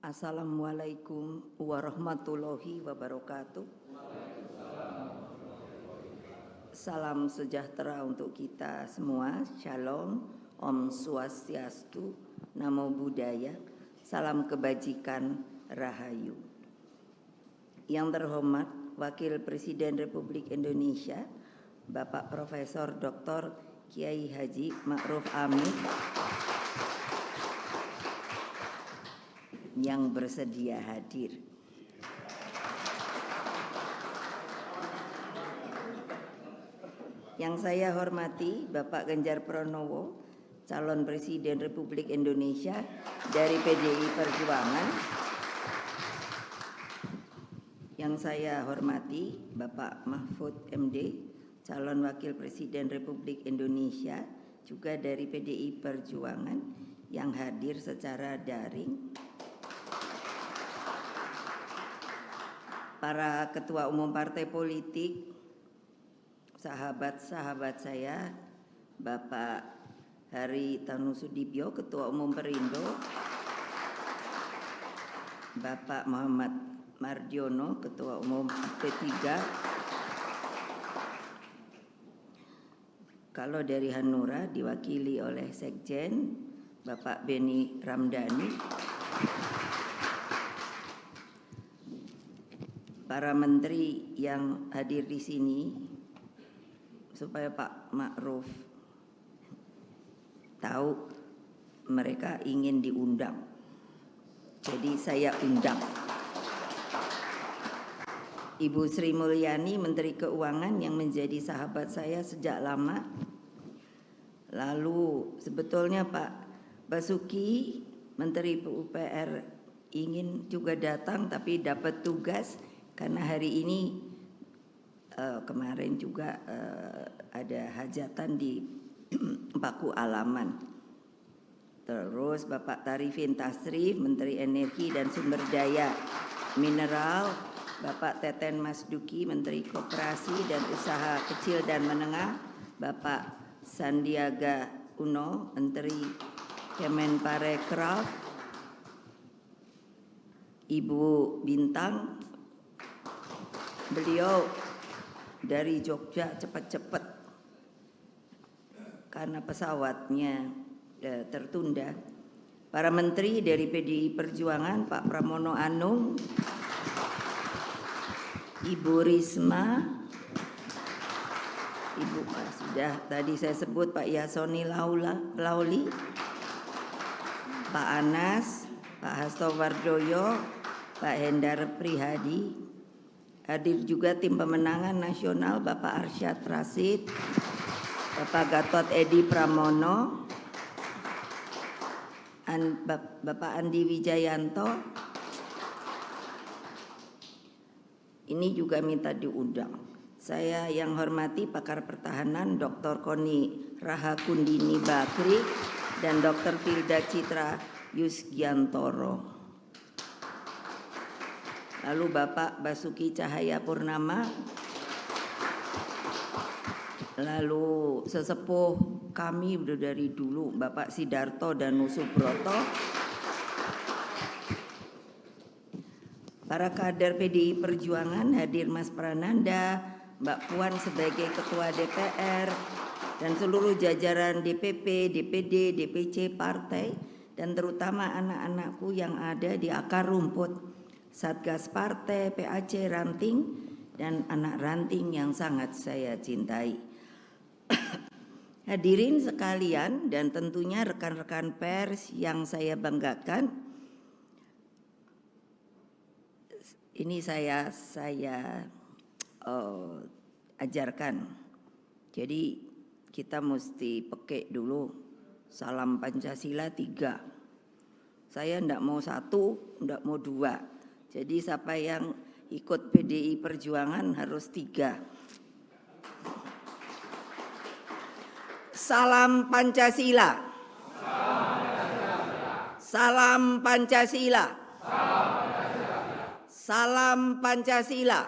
Assalamualaikum warahmatullahi wabarakatuh. Salam sejahtera untuk kita semua. Shalom, Om Swastiastu, Namo Buddhaya, salam kebajikan, Rahayu. Yang terhormat Wakil Presiden Republik Indonesia, Bapak Profesor Dr. Kiai Haji Ma'ruf Amin, yang bersedia hadir. Yang saya hormati Bapak Ganjar Pranowo, calon Presiden Republik Indonesia dari PDI Perjuangan. Yang saya hormati Bapak Mahfud MD, calon Wakil Presiden Republik Indonesia juga dari PDI Perjuangan yang hadir secara daring. Para ketua umum partai politik, sahabat-sahabat saya, Bapak Hari Tanu Sudibyo, Ketua Umum Perindo, Bapak Muhammad Mardiono, Ketua Umum P3. Kalau dari Hanura diwakili oleh Sekjen, Bapak Beni Ramdhani. Para menteri yang hadir di sini, supaya Pak Ma'ruf tahu mereka ingin diundang. Jadi saya undang. Ibu Sri Mulyani, Menteri Keuangan yang menjadi sahabat saya sejak lama. Lalu sebetulnya Pak Basuki, Menteri PUPR ingin juga datang tapi dapat tugas. Karena hari ini kemarin juga ada hajatan di Paku Alaman. Terus Bapak Tarifin Tasrif, Menteri Energi dan Sumber Daya Mineral, Bapak Teten Masduki, Menteri Koperasi dan Usaha Kecil dan Menengah, Bapak Sandiaga Uno, Menteri Kemenparekraf, Ibu Bintang, beliau dari Jogja cepat-cepat karena pesawatnya tertunda. Para menteri dari PDI Perjuangan, Pak Pramono Anung, Ibu Risma, Ibu sudah tadi saya sebut, Pak Yasoni Lauli, Pak Anas, Pak Hasto Wardoyo, Pak Hendar Prihadi. Hadir juga tim pemenangan nasional Bapak Arsyad Rashid, Bapak Gatot Edi Pramono, Bapak Andi Wijayanto. Ini juga minta diundang. Saya yang hormati pakar pertahanan Dr. Koni Rahakundini Bakri dan Dr. Filda Citra Yusgiantoro. Lalu Bapak Basuki Cahayapurnama, lalu sesepuh kami dari dulu Bapak Sidarto dan Nusubroto, para kader PDI Perjuangan hadir Mas Prananda, Mbak Puan sebagai Ketua DPR, dan seluruh jajaran DPP, DPD, DPC partai, dan terutama anak-anakku yang ada di akar rumput, Satgas Partai, PAC Ranting, dan anak ranting yang sangat saya cintai. Hadirin sekalian dan tentunya rekan-rekan pers yang saya banggakan, ini saya ajarkan. Jadi kita mesti pakai dulu salam Pancasila 3. Saya enggak mau 1, enggak mau 2. Jadi siapa yang ikut PDI Perjuangan harus 3. Salam Pancasila. Salam Pancasila. Salam Pancasila.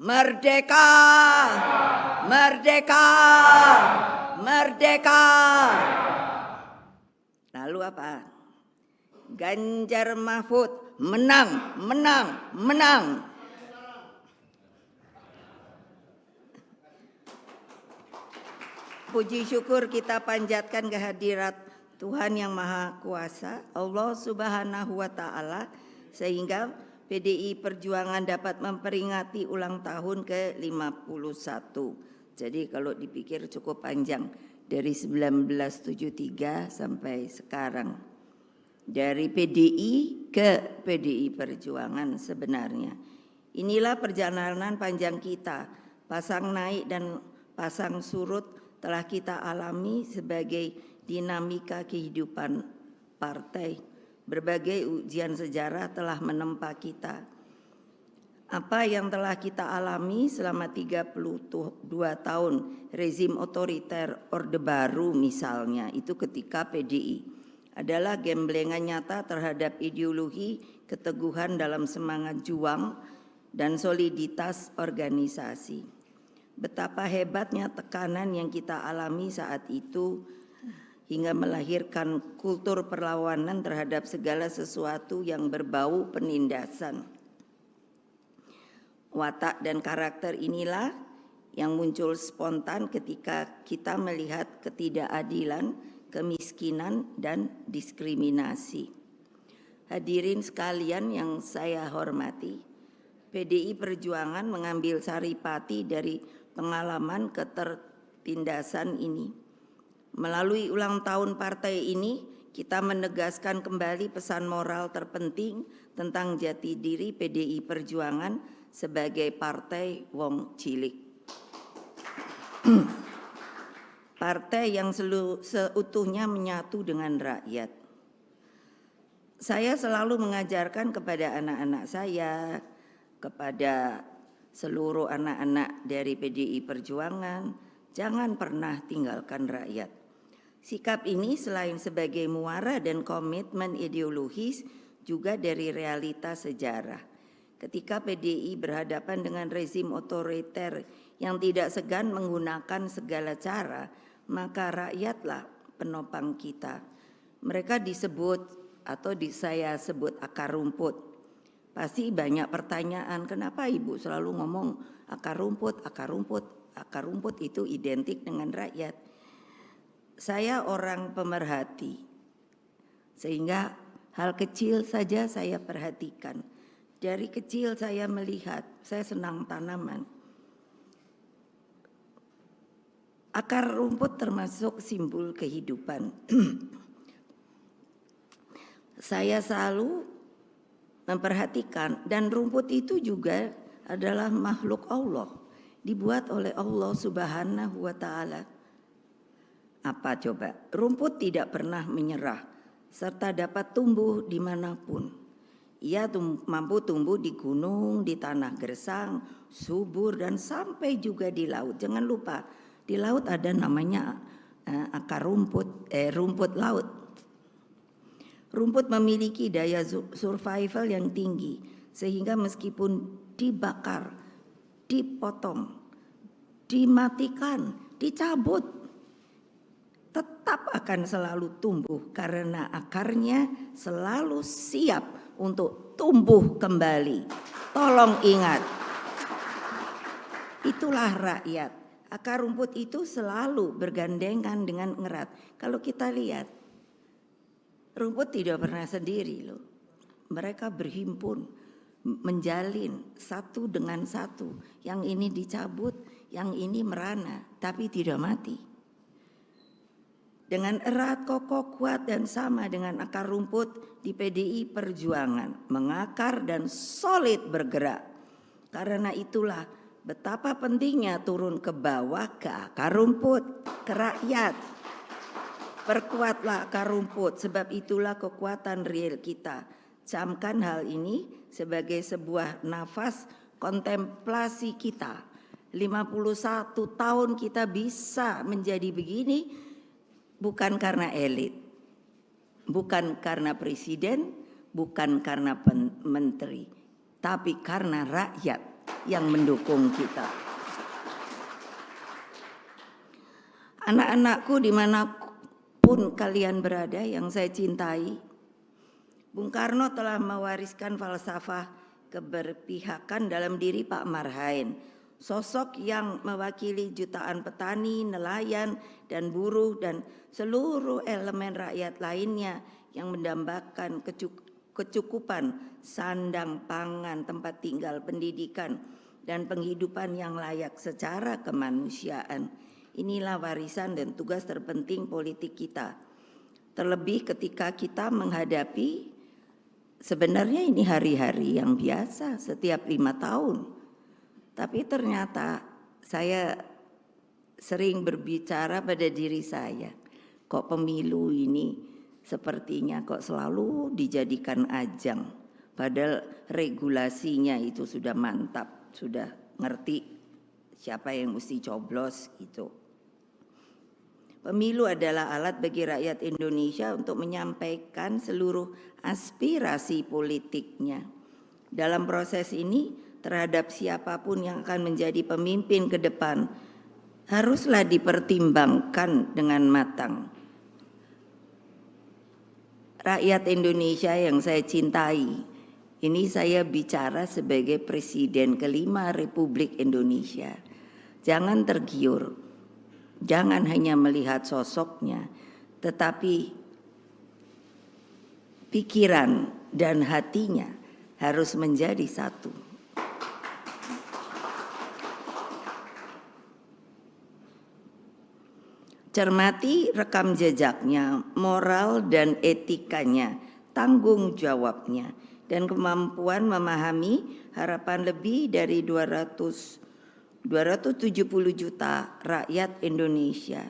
Merdeka. Merdeka. Merdeka. Lalu apa? Ganjar Mahfud menang, menang, menang. Puji syukur kita panjatkan kehadirat Tuhan Yang Maha Kuasa, Allah Subhanahu wa Ta'ala, sehingga PDI Perjuangan dapat memperingati ulang tahun ke-51. Jadi kalau dipikir cukup panjang, dari 1973 sampai sekarang. Dari PDI ke PDI Perjuangan sebenarnya. Inilah perjalanan panjang kita, pasang naik dan pasang surut telah kita alami sebagai dinamika kehidupan partai. Berbagai ujian sejarah telah menempa kita. Apa yang telah kita alami selama 32 tahun rezim otoriter Orde Baru misalnya, itu ketika PDI adalah gemblengan nyata terhadap ideologi, keteguhan dalam semangat juang dan soliditas organisasi. Betapa hebatnya tekanan yang kita alami saat itu hingga melahirkan kultur perlawanan terhadap segala sesuatu yang berbau penindasan. Watak dan karakter inilah yang muncul spontan ketika kita melihat ketidakadilan, kemiskinan, dan diskriminasi. Hadirin sekalian yang saya hormati, PDI Perjuangan mengambil saripati dari pengalaman ketertindasan ini. Melalui ulang tahun partai ini, kita menegaskan kembali pesan moral terpenting tentang jati diri PDI Perjuangan sebagai partai wong cilik. Partai yang seutuhnya menyatu dengan rakyat. Saya selalu mengajarkan kepada anak-anak saya, kepada seluruh anak-anak dari PDI Perjuangan, jangan pernah tinggalkan rakyat. Sikap ini selain sebagai muara dan komitmen ideologis, juga dari realitas sejarah. Ketika PDI berhadapan dengan rezim otoriter yang tidak segan menggunakan segala cara, maka rakyatlah penopang kita. Mereka disebut atau saya sebut akar rumput. Pasti banyak pertanyaan, kenapa Ibu selalu ngomong akar rumput, akar rumput? Akar rumput itu identik dengan rakyat. Saya orang pemerhati, sehingga hal kecil saja saya perhatikan. Dari kecil saya melihat, saya senang tanaman. Akar rumput termasuk simbol kehidupan. Saya selalu memperhatikan, dan rumput itu juga adalah makhluk Allah, dibuat oleh Allah Subhanahu wa Ta'ala. Apa coba? Rumput tidak pernah menyerah serta dapat tumbuh dimanapun. Ia mampu tumbuh di gunung, di tanah gersang, subur, dan sampai juga di laut. Jangan lupa, di laut ada namanya akar rumput, rumput laut. Rumput memiliki daya survival yang tinggi, sehingga meskipun dibakar, dipotong, dimatikan, dicabut, tetap akan selalu tumbuh karena akarnya selalu siap untuk tumbuh kembali. Tolong ingat, itulah rakyat. Akar rumput itu selalu bergandengan dengan erat. Kalau kita lihat, rumput tidak pernah sendiri loh. Mereka berhimpun, menjalin satu dengan satu. Yang ini dicabut, yang ini merana, tapi tidak mati. Dengan erat, kokoh, kuat, dan sama dengan akar rumput di PDI Perjuangan. Mengakar dan solid bergerak. Karena itulah betapa pentingnya turun ke bawah, ke akar rumput, ke rakyat. Perkuatlah akar rumput, sebab itulah kekuatan real kita. Camkan hal ini sebagai sebuah nafas kontemplasi kita. 51 tahun kita bisa menjadi begini, bukan karena elit, bukan karena presiden, bukan karena menteri, tapi karena rakyat yang mendukung kita. Anak-anakku dimanapun kalian berada yang saya cintai, Bung Karno telah mewariskan falsafah keberpihakan dalam diri Pak Marhain, sosok yang mewakili jutaan petani, nelayan, dan buruh dan seluruh elemen rakyat lainnya yang mendambakan kecukupan sandang, pangan, tempat tinggal, pendidikan, dan penghidupan yang layak secara kemanusiaan. Inilah warisan dan tugas terpenting politik kita. Terlebih ketika kita menghadapi, sebenarnya ini hari-hari yang biasa setiap 5 tahun. Tapi ternyata saya sering berbicara pada diri saya, kok pemilu ini sepertinya kok selalu dijadikan ajang. Padahal regulasinya itu sudah mantap, sudah ngerti siapa yang mesti coblos gitu. Pemilu adalah alat bagi rakyat Indonesia untuk menyampaikan seluruh aspirasi politiknya. Dalam proses ini, terhadap siapapun yang akan menjadi pemimpin ke depan, haruslah dipertimbangkan dengan matang. Rakyat Indonesia yang saya cintai, ini saya bicara sebagai Presiden kelima Republik Indonesia. Jangan tergiur. Jangan hanya melihat sosoknya, tetapi pikiran dan hatinya harus menjadi satu. Cermati rekam jejaknya, moral dan etikanya, tanggung jawabnya, dan kemampuan memahami harapan lebih dari 270 juta rakyat Indonesia.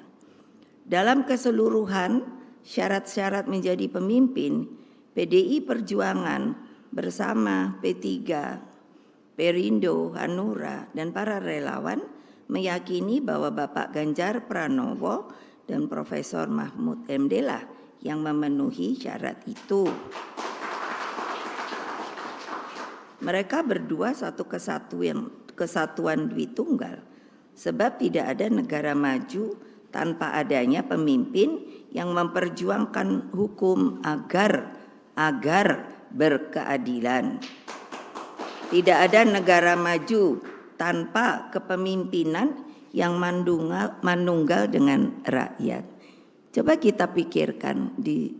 Dalam keseluruhan, syarat-syarat menjadi pemimpin, PDI Perjuangan bersama P3, Perindo, Hanura, dan para relawan meyakini bahwa Bapak Ganjar Pranowo dan Profesor Mahfud MD lah yang memenuhi syarat itu. Mereka berdua satu kesatuan Dwitunggal, sebab tidak ada negara maju tanpa adanya pemimpin yang memperjuangkan hukum agar berkeadilan. Tidak ada negara maju tanpa kepemimpinan yang manunggal dengan rakyat. Coba kita pikirkan di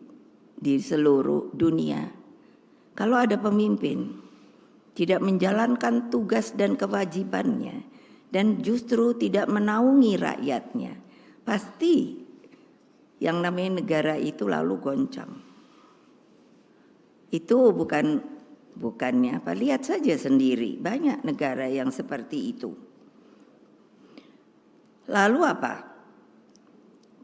seluruh dunia, kalau ada pemimpin tidak menjalankan tugas dan kewajibannya dan justru tidak menaungi rakyatnya, pasti yang namanya negara itu lalu goncang. Itu bukannya apa, lihat saja sendiri, banyak negara yang seperti itu. Lalu apa?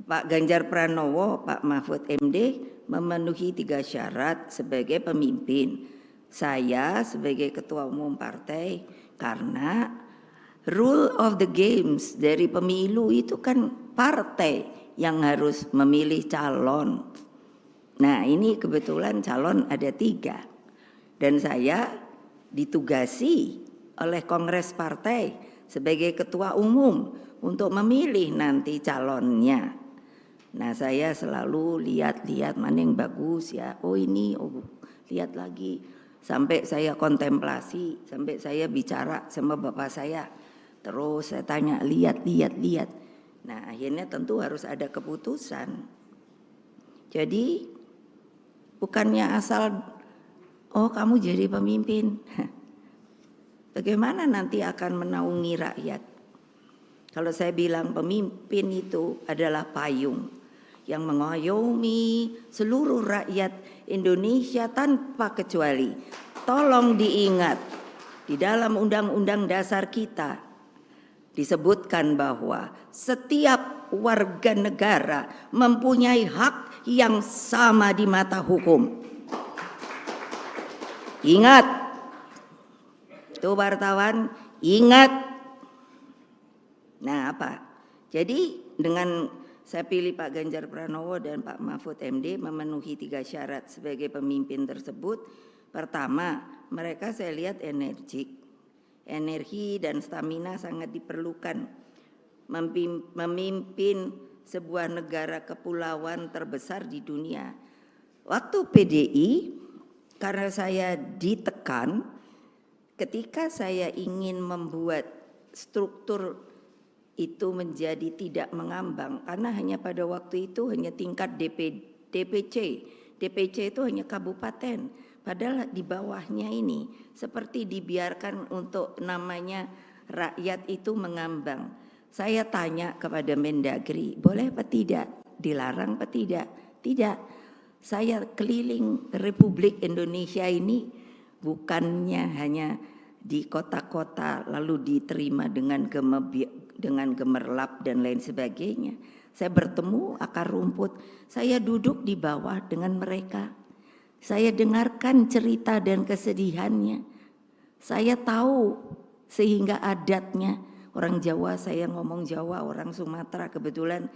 Pak Ganjar Pranowo, Pak Mahfud MD memenuhi 3 syarat sebagai pemimpin. Saya sebagai ketua umum partai, karena rule of the games dari pemilu itu kan partai yang harus memilih calon. Nah, ini kebetulan calon ada 3. Dan saya ditugasi oleh Kongres Partai sebagai ketua umum untuk memilih nanti calonnya. Nah, saya selalu lihat-lihat mana yang bagus ya. Oh ini, lihat lagi. Sampai saya kontemplasi, sampai saya bicara sama bapak saya. Terus saya tanya, lihat. Nah, akhirnya tentu harus ada keputusan. Jadi bukannya asal, oh kamu jadi pemimpin. Bagaimana nanti akan menaungi rakyat? Kalau saya bilang pemimpin itu adalah payung yang mengayomi seluruh rakyat Indonesia tanpa kecuali. Tolong diingat, di dalam Undang-Undang Dasar kita disebutkan bahwa setiap warga negara mempunyai hak yang sama di mata hukum. Ingat, tuh wartawan, ingat. Nah apa? Jadi dengan saya pilih Pak Ganjar Pranowo dan Pak Mahfud MD memenuhi 3 syarat sebagai pemimpin tersebut. Pertama, mereka saya lihat energik. Energi dan stamina sangat diperlukan. Memimpin sebuah negara kepulauan terbesar di dunia. Waktu PDI, karena saya ditekan ketika saya ingin membuat struktur itu menjadi tidak mengambang, karena hanya pada waktu itu hanya tingkat DPC itu hanya kabupaten, padahal di bawahnya ini seperti dibiarkan untuk namanya rakyat itu mengambang. Saya tanya kepada Mendagri, boleh apa tidak? Dilarang apa tidak? Tidak. Saya keliling Republik Indonesia ini bukannya hanya di kota-kota lalu diterima dengan gemerlap dan lain sebagainya. Saya bertemu akar rumput, saya duduk di bawah dengan mereka. Saya dengarkan cerita dan kesedihannya. Saya tahu sehingga adatnya. Orang Jawa, saya ngomong Jawa, orang Sumatera kebetulan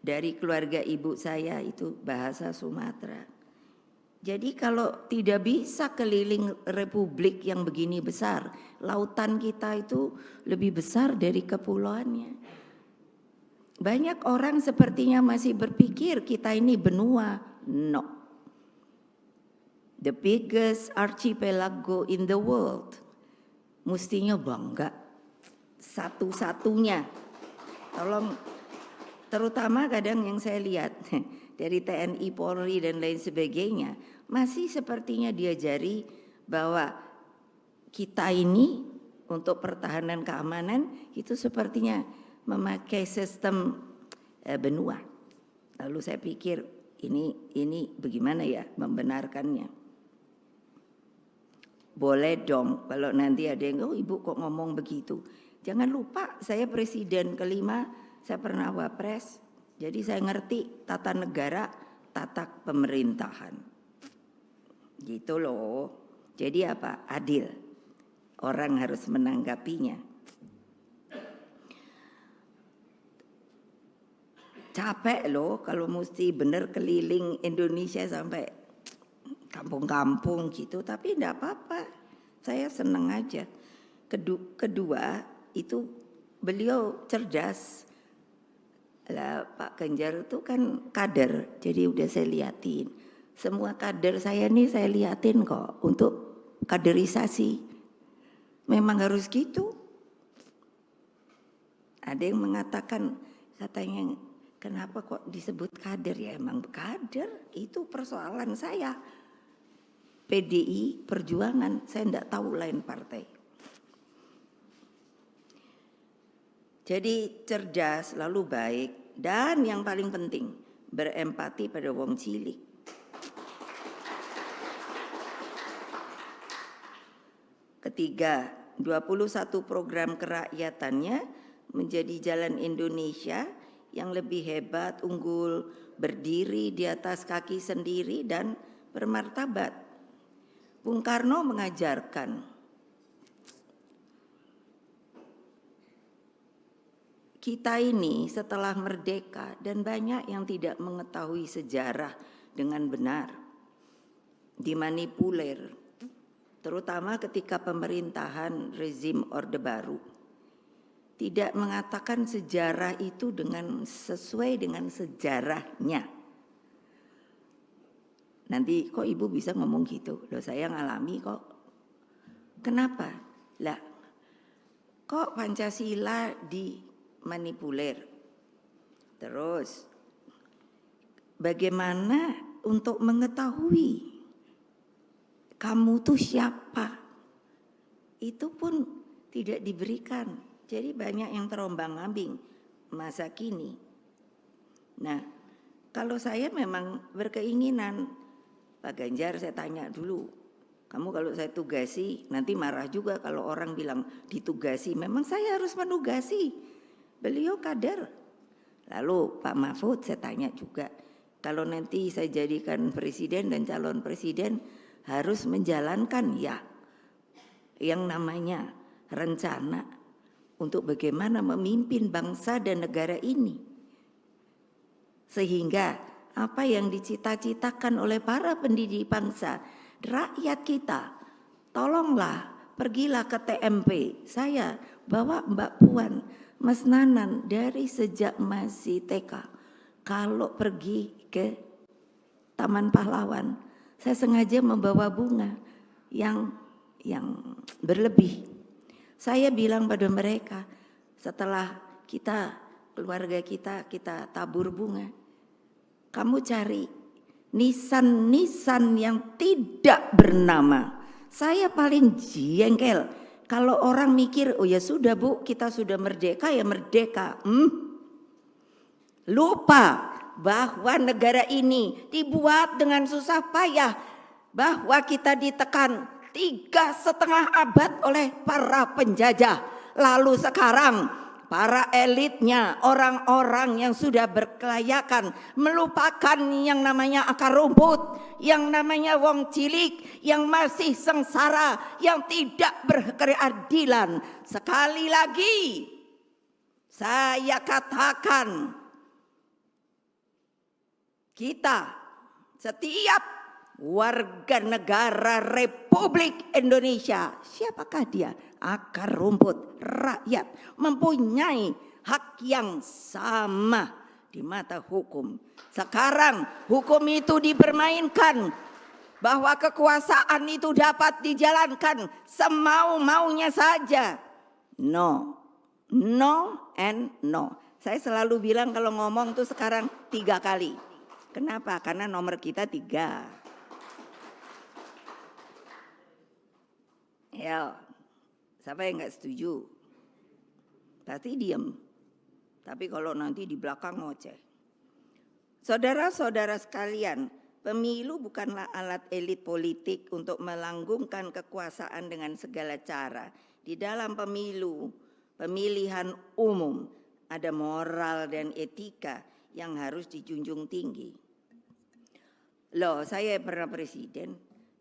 dari keluarga ibu saya itu bahasa Sumatera. Jadi kalau tidak bisa keliling republik yang begini besar, lautan kita itu lebih besar dari kepulauannya. Banyak orang sepertinya masih berpikir kita ini benua. No. The biggest archipelago in the world. Mestinya bangga. Satu-satunya. Tolong, terutama kadang yang saya lihat dari TNI, Polri dan lain sebagainya, masih sepertinya diajari bahwa kita ini untuk pertahanan keamanan itu sepertinya memakai sistem benua. Lalu saya pikir ini bagaimana ya membenarkannya. Boleh dong kalau nanti ada yang, oh ibu kok ngomong begitu. Jangan lupa saya presiden kelima, saya pernah wapres. Jadi saya ngerti tata negara, tata pemerintahan. Gitu loh. Jadi apa? Adil. Orang harus menanggapinya. Capek loh kalau mesti bener keliling Indonesia sampai kampung-kampung gitu. Tapi enggak apa-apa. Saya senang aja. Kedua itu beliau cerdas. Lah, Pak Ganjar itu kan kader, jadi udah saya liatin. Semua kader saya nih saya liatin kok untuk kaderisasi. Memang harus gitu. Ada yang mengatakan katanya kenapa kok disebut kader, ya emang kader, itu persoalan saya. PDI Perjuangan, saya enggak tahu lain partai. Jadi cerdas, lalu baik, dan yang paling penting berempati pada wong cilik. Ketiga, 21 program kerakyatannya menjadi jalan Indonesia yang lebih hebat, unggul, berdiri di atas kaki sendiri dan bermartabat. Bung Karno mengajarkan kita ini setelah merdeka dan banyak yang tidak mengetahui sejarah dengan benar, dimanipulir, terutama ketika pemerintahan rezim Orde Baru. Tidak mengatakan sejarah itu dengan sesuai dengan sejarahnya. Nanti kok ibu bisa ngomong gitu? Loh saya ngalami kok. Kenapa? Lah, kok Pancasila dimanipulir? Terus, bagaimana untuk mengetahui kamu tuh siapa? Itu pun tidak diberikan. Jadi banyak yang terombang-ambing masa kini. Nah, kalau saya memang berkeinginan, Pak Ganjar saya tanya dulu, kamu kalau saya tugasi, nanti marah juga kalau orang bilang ditugasi. Memang saya harus menugasi. Beliau kader. Lalu Pak Mahfud saya tanya juga, kalau nanti saya jadikan presiden dan calon presiden harus menjalankan ya yang namanya rencana untuk bagaimana memimpin bangsa dan negara ini. Sehingga apa yang dicita-citakan oleh para pendidik bangsa, rakyat kita, tolonglah pergilah ke TMP. Saya bawa Mbak Puan, Mas Nanan dari sejak masih TK. Kalau pergi ke Taman Pahlawan, Saya sengaja membawa bunga yang berlebih. Saya bilang pada mereka, setelah keluarga kita tabur bunga, kamu cari nisan-nisan yang tidak bernama. Saya paling jengkel kalau orang mikir, oh ya sudah Bu, kita sudah merdeka ya merdeka. Lupa bahwa negara ini dibuat dengan susah payah, bahwa kita ditekan 3,5 abad oleh para penjajah. Lalu sekarang para elitnya, orang-orang yang sudah berkelayakan, melupakan yang namanya akar rumput, yang namanya wong cilik, yang masih sengsara, yang tidak berkeadilan. Sekali lagi saya katakan, kita setiap warga negara Republik Indonesia, siapakah dia? Akar rumput, rakyat, mempunyai hak yang sama di mata hukum. Sekarang hukum itu dipermainkan, bahwa kekuasaan itu dapat dijalankan semau-maunya saja. No, no and no. Saya selalu bilang kalau ngomong tuh sekarang 3 kali. Kenapa? Karena nomor kita 3. Ya, siapa yang nggak setuju? Pasti diam. Tapi kalau nanti di belakang ngoceh. Saudara-saudara sekalian, pemilu bukanlah alat elit politik untuk melanggengkan kekuasaan dengan segala cara. Di dalam pemilu, pemilihan umum, ada moral dan etika yang harus dijunjung tinggi. Loh, saya pernah presiden,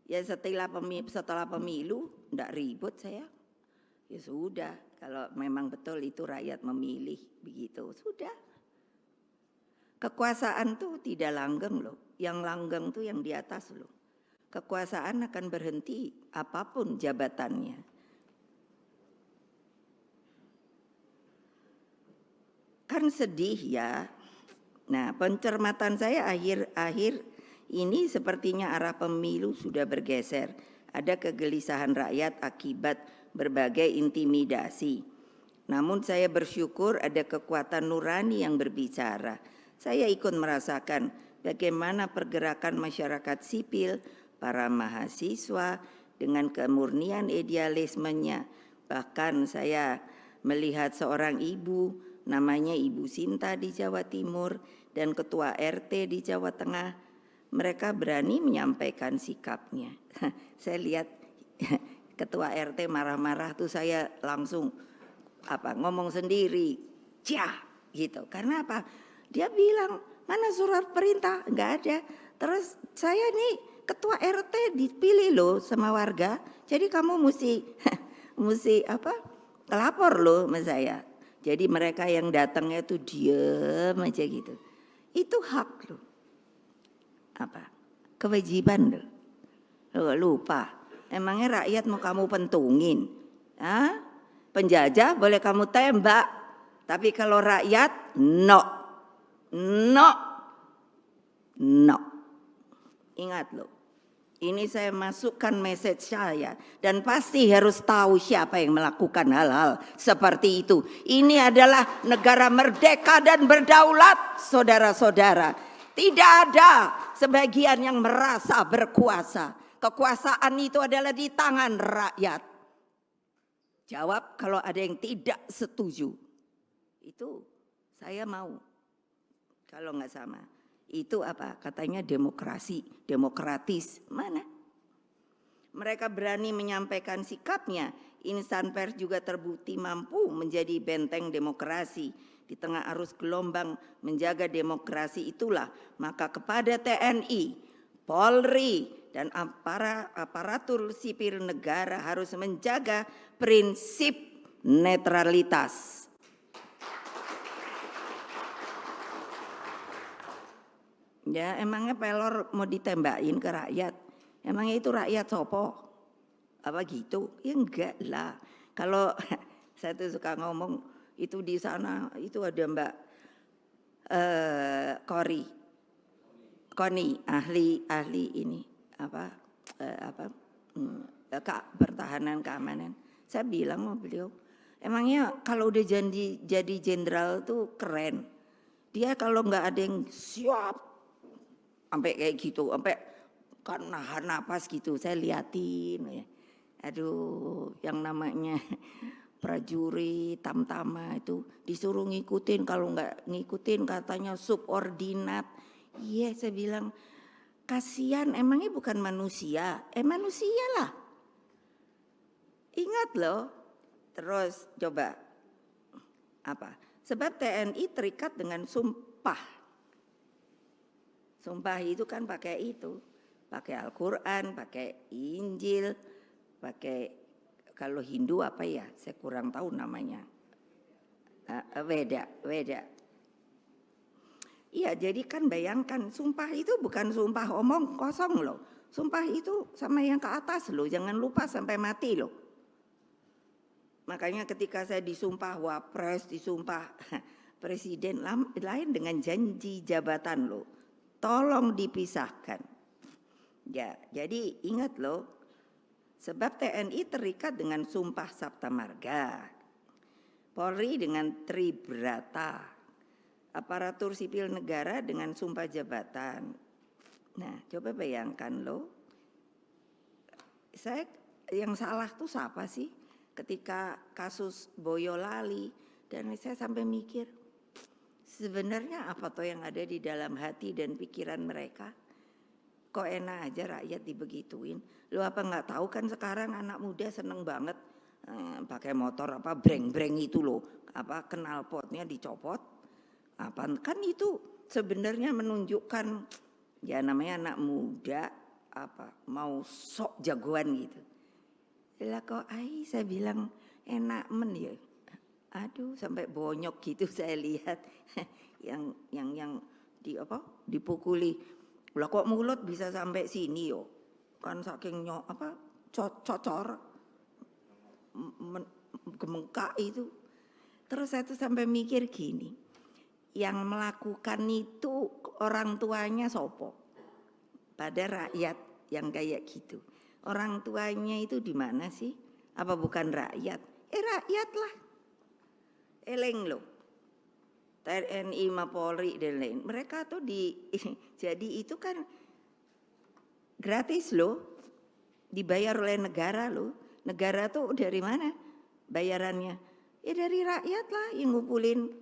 ya setelah pemilu enggak ribut saya. Ya sudah, kalau memang betul itu rakyat memilih begitu, sudah. Kekuasaan tuh tidak langgeng loh, yang langgeng tuh yang di atas loh. Kekuasaan akan berhenti apapun jabatannya. Kan sedih ya. Nah, pencermatan saya akhir-akhir ini sepertinya arah pemilu sudah bergeser. Ada kegelisahan rakyat akibat berbagai intimidasi. Namun saya bersyukur ada kekuatan nurani yang berbicara. Saya ikut merasakan bagaimana pergerakan masyarakat sipil, para mahasiswa dengan kemurnian idealismenya. Bahkan saya melihat seorang ibu, namanya Ibu Sinta di Jawa Timur dan Ketua RT di Jawa Tengah. Mereka berani menyampaikan sikapnya. Saya lihat Ketua RT marah-marah tuh saya langsung ngomong sendiri, cah gitu. Karena apa? Dia bilang mana surat perintah? Enggak ada. Terus saya nih Ketua RT dipilih loh sama warga. Jadi kamu mesti lapor loh sama saya. Jadi mereka yang datangnya tuh diem aja gitu. Itu hak loh. Kewajiban loh. Loh lupa. Emangnya rakyat mau kamu pentungin? Hah? Penjajah boleh kamu tembak. Tapi kalau rakyat, no. No. No. Ingat loh. Ini saya masukkan message saya. Dan pasti harus tahu siapa yang melakukan hal-hal seperti itu. Ini adalah negara merdeka dan berdaulat, saudara-saudara. Tidak ada sebagian yang merasa berkuasa. Kekuasaan itu adalah di tangan rakyat. Jawab kalau ada yang tidak setuju. Itu saya mau. Kalau nggak sama. Itu apa? Katanya demokrasi, demokratis. Mana? Mereka berani menyampaikan sikapnya. Insan pers juga terbukti mampu menjadi benteng demokrasi. Di tengah arus gelombang menjaga demokrasi itulah, maka kepada TNI, Polri, dan aparatur sipil negara harus menjaga prinsip netralitas. Ya emangnya pelor mau ditembakin ke rakyat? Emangnya itu rakyat sopo? Apa gitu? Ya enggak lah. Kalau saya tuh suka ngomong, itu di sana itu ada Mbak Koni ahli ini pertahanan keamanan. Saya bilang sama beliau, emangnya kalau udah jadi jenderal tuh keren. Dia kalau nggak ada yang siap, sampai kayak gitu, sampai kan nahan napas gitu. Saya liatin, ya. Aduh, yang namanya prajurit tamtama itu disuruh ngikutin, kalau nggak ngikutin katanya subordinat. Iya, saya bilang kasihan, emangnya bukan manusia? Manusia lah. Ingat loh. Terus coba apa? Sebab TNI terikat dengan sumpah. Sumpah itu kan pakai itu, pakai Al-Quran, pakai Injil, pakai kalau Hindu apa ya? Saya kurang tahu namanya. Weda. Iya, jadi kan bayangkan sumpah itu bukan sumpah omong kosong loh. Sumpah itu sama yang ke atas loh, jangan lupa sampai mati loh. Makanya ketika saya disumpah wapres, disumpah presiden, lain dengan janji jabatan loh. Tolong dipisahkan. Ya, jadi ingat loh, sebab TNI terikat dengan sumpah Sabta Marga, Polri dengan Tribrata, aparatur sipil negara dengan sumpah jabatan. Nah, coba bayangkan loh, saya yang salah tuh siapa sih? Ketika kasus Boyolali, dan saya sampai mikir, sebenarnya apa toh yang ada di dalam hati dan pikiran mereka? Kok enak aja rakyat dibegituin? Lu apa nggak tahu kan sekarang anak muda seneng banget pakai motor apa breng-breng itu loh, apa knalpotnya dicopot, apa kan itu sebenarnya menunjukkan ya namanya anak muda apa mau sok jagoan gitu. Lah kok saya bilang enak men ya. Aduh sampai bonyok gitu saya lihat yang di apa dipukuli. Lah kok mulut bisa sampai sini yo. Kan saking cocor gemengkak itu. Terus saya tuh sampai mikir gini. Yang melakukan itu orang tuanya sopo? Pada rakyat yang kayak gitu. Orang tuanya itu di mana sih? Apa bukan rakyat? Rakyat lah. Eleng loh. TNI, Polri dan lain. Mereka tuh jadi itu kan gratis loh. Dibayar oleh negara loh. Negara tuh dari mana bayarannya? Ya dari rakyat lah yang ngumpulin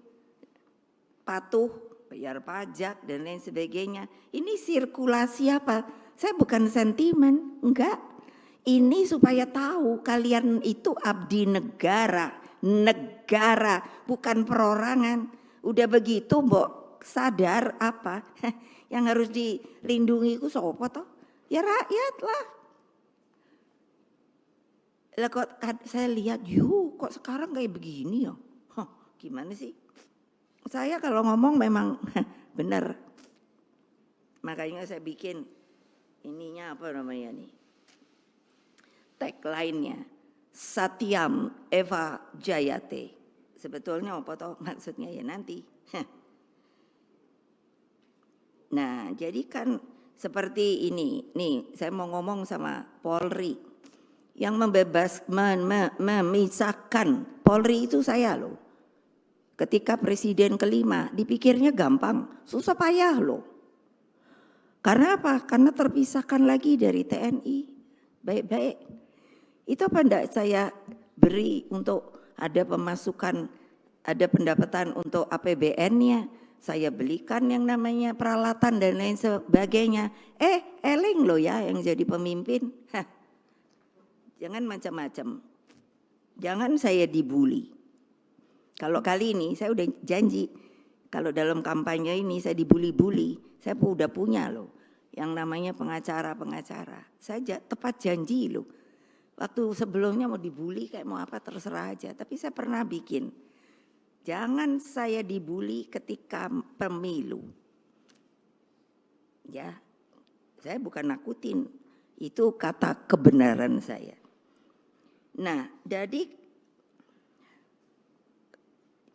patuh, bayar pajak dan lain sebagainya. Ini sirkulasi apa? Saya bukan sentimen, enggak. Ini supaya tahu kalian itu abdi negara, bukan perorangan. Udah begitu mbok sadar apa? Yang harus dilindungi itu siapa toh? Ya rakyat lah. Lah kok saya lihat, kok sekarang kayak begini ya? Gimana sih? Saya kalau ngomong memang benar. Makanya saya bikin ininya apa namanya nih? Tagline-nya Satyam Eva Jayate. Sebetulnya apa toh maksudnya ya nanti. Nah, jadi kan seperti ini. Nih, saya mau ngomong sama Polri. Yang memisahkan Polri itu saya loh. Ketika presiden kelima dipikirnya gampang, susah payah loh. Karena apa? Karena terpisahkan lagi dari TNI. Baik-baik. Itu apa enggak saya beri untuk ada pemasukan, ada pendapatan untuk APBN-nya. Saya belikan yang namanya peralatan dan lain sebagainya. Eleng loh ya yang jadi pemimpin. Jangan macam-macam. Jangan saya dibully. Kalau kali ini saya udah janji, kalau dalam kampanye ini saya dibully-bully, saya udah punya loh yang namanya pengacara. Saya tepat janji loh. Waktu sebelumnya mau dibully kayak mau apa terserah aja, tapi saya pernah bikin. Jangan saya dibully ketika pemilu. Ya, saya bukan nakutin, itu kata kebenaran saya. Nah, jadi